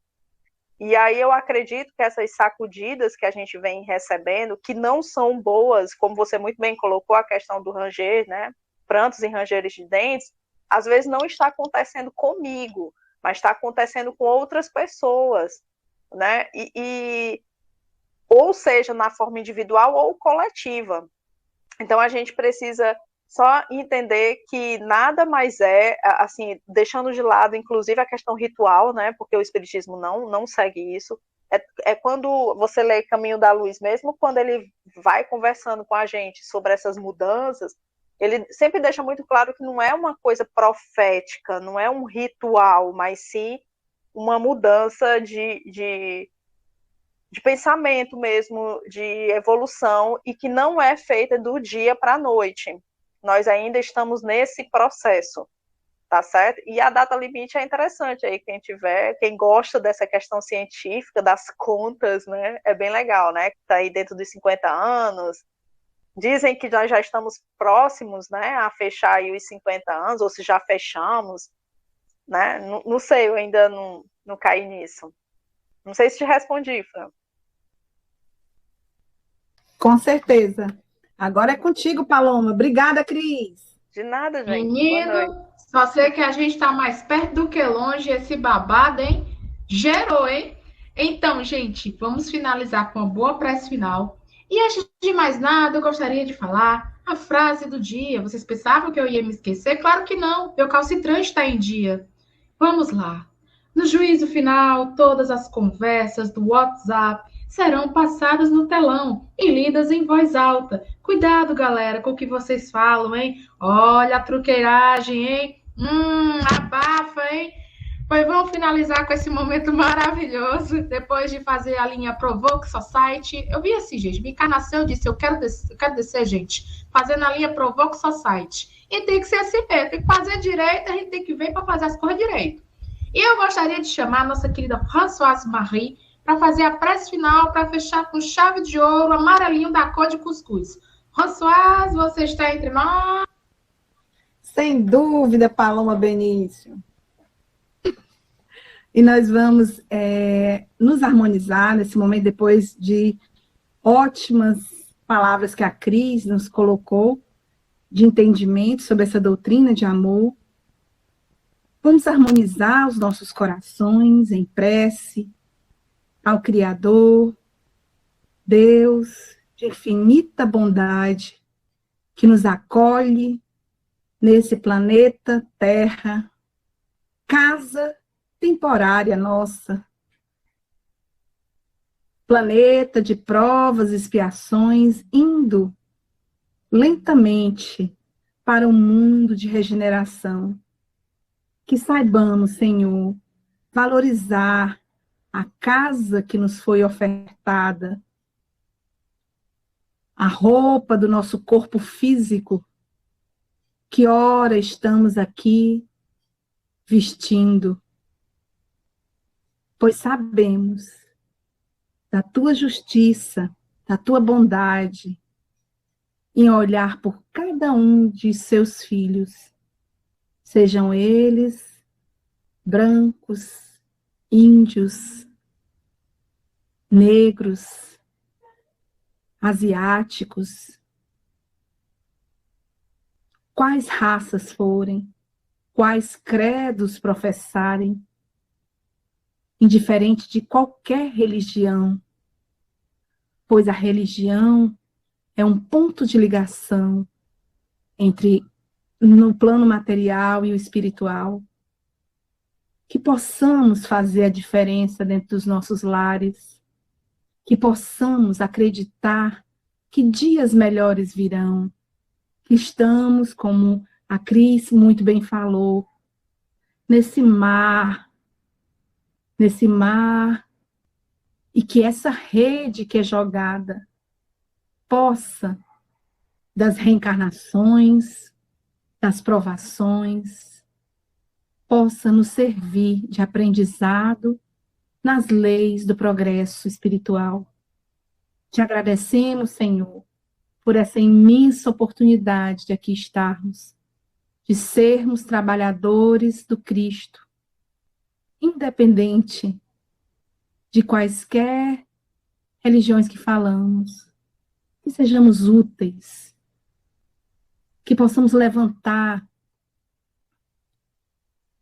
E aí eu acredito que essas sacudidas que a gente vem recebendo, que não são boas, como você muito bem colocou, a questão do ranger, né? Prantos e rangeres de dentes, às vezes não está acontecendo comigo, mas está acontecendo com outras pessoas, né? Ou seja, na forma individual ou coletiva. Então, a gente precisa só entender que nada mais assim, deixando de lado, inclusive, a questão ritual, né? Porque o Espiritismo não segue isso. É quando você lê Caminho da Luz, mesmo quando ele vai conversando com a gente sobre essas mudanças, ele sempre deixa muito claro que não é uma coisa profética, não é um ritual, mas sim uma mudança de pensamento mesmo, de evolução, e que não é feita do dia para a noite. Nós ainda estamos nesse processo, tá certo? E a data limite é interessante aí, quem gosta dessa questão científica, das contas, né? É bem legal, né? Que tá aí dentro dos 50 anos. Dizem que nós já estamos próximos, né, a fechar aí os 50 anos, ou se já fechamos, né? Não sei, eu ainda não caí nisso. Não sei se te respondi, Fran. Com certeza. Agora é contigo, Paloma. Obrigada, Cris. De nada, gente. Menino, só sei que a gente está mais perto do que longe, esse babado, hein? Gerou, hein? Então, gente, vamos finalizar com uma boa prece final. E antes de mais nada, eu gostaria de falar a frase do dia. Vocês pensavam que eu ia me esquecer? Claro que não. Meu calcitrante está em dia. Vamos lá. No juízo final, todas as conversas do WhatsApp serão passadas no telão e lidas em voz alta. Cuidado, galera, com o que vocês falam, hein? Olha a truqueiragem, hein? Abafa, hein? Pois vamos finalizar com esse momento maravilhoso, depois de fazer a linha Provoke Society. Eu vi assim, gente, me encarnação, eu disse, eu quero descer, gente, fazendo a linha Provoke Society. E tem que ser assim mesmo, tem que fazer direito, a gente tem que ver para fazer as coisas direito. E eu gostaria de chamar a nossa querida Françoise Marie para fazer a prece final, para fechar com chave de ouro, amarelinho da cor de cuscuz. Françoise, você está entre nós? Sem dúvida, Paloma Benício. E nós vamos nos harmonizar nesse momento, depois de ótimas palavras que a Cris nos colocou, de entendimento sobre essa doutrina de amor. Vamos harmonizar os nossos corações em prece ao Criador, Deus de infinita bondade, que nos acolhe nesse planeta Terra, casa temporária nossa, planeta de provas e expiações, indo lentamente para um mundo de regeneração. Que saibamos, Senhor, valorizar a casa que nos foi ofertada, a roupa do nosso corpo físico, que ora estamos aqui vestindo, pois sabemos da tua justiça, da tua bondade, em olhar por cada um de seus filhos, sejam eles brancos, índios, negros, asiáticos, quais raças forem, quais credos professarem, indiferente de qualquer religião, pois a religião é um ponto de ligação entre no plano material e o espiritual, que possamos fazer a diferença dentro dos nossos lares, que possamos acreditar que dias melhores virão, que estamos, como a Cris muito bem falou, nesse mar, e que essa rede que é jogada possa, das reencarnações, das provações, possa nos servir de aprendizado nas leis do progresso espiritual. Te agradecemos, Senhor, por essa imensa oportunidade de aqui estarmos, de sermos trabalhadores do Cristo, independente de quaisquer religiões que falamos, que sejamos úteis, que possamos levantar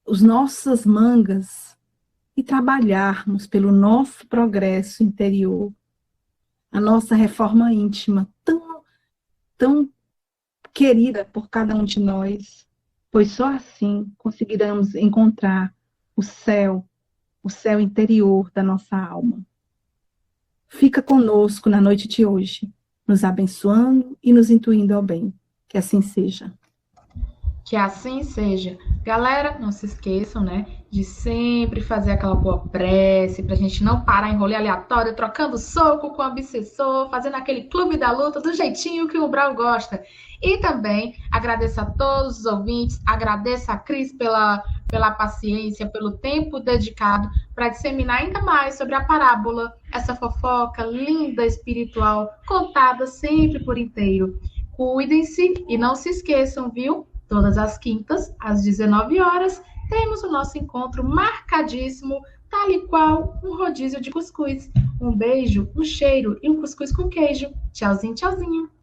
as nossas mangas e trabalharmos pelo nosso progresso interior, a nossa reforma íntima, tão querida por cada um de nós, pois só assim conseguiremos encontrar o céu interior da nossa alma. Fica conosco na noite de hoje, nos abençoando e nos intuindo ao bem. Que assim seja. Que assim seja. Galera, não se esqueçam, né, de sempre fazer aquela boa prece, para a gente não parar em rolê aleatório, trocando soco com o obsessor, fazendo aquele clube da luta do jeitinho que o Brau gosta. E também agradeço a todos os ouvintes, agradeço a Cris pela paciência, pelo tempo dedicado para disseminar ainda mais sobre a parábola, essa fofoca linda, espiritual, contada sempre por inteiro. Cuidem-se e não se esqueçam, viu? Todas as quintas, às 19 horas, temos o nosso encontro marcadíssimo, tal e qual um rodízio de cuscuz. Um beijo, um cheiro e um cuscuz com queijo. Tchauzinho, tchauzinho.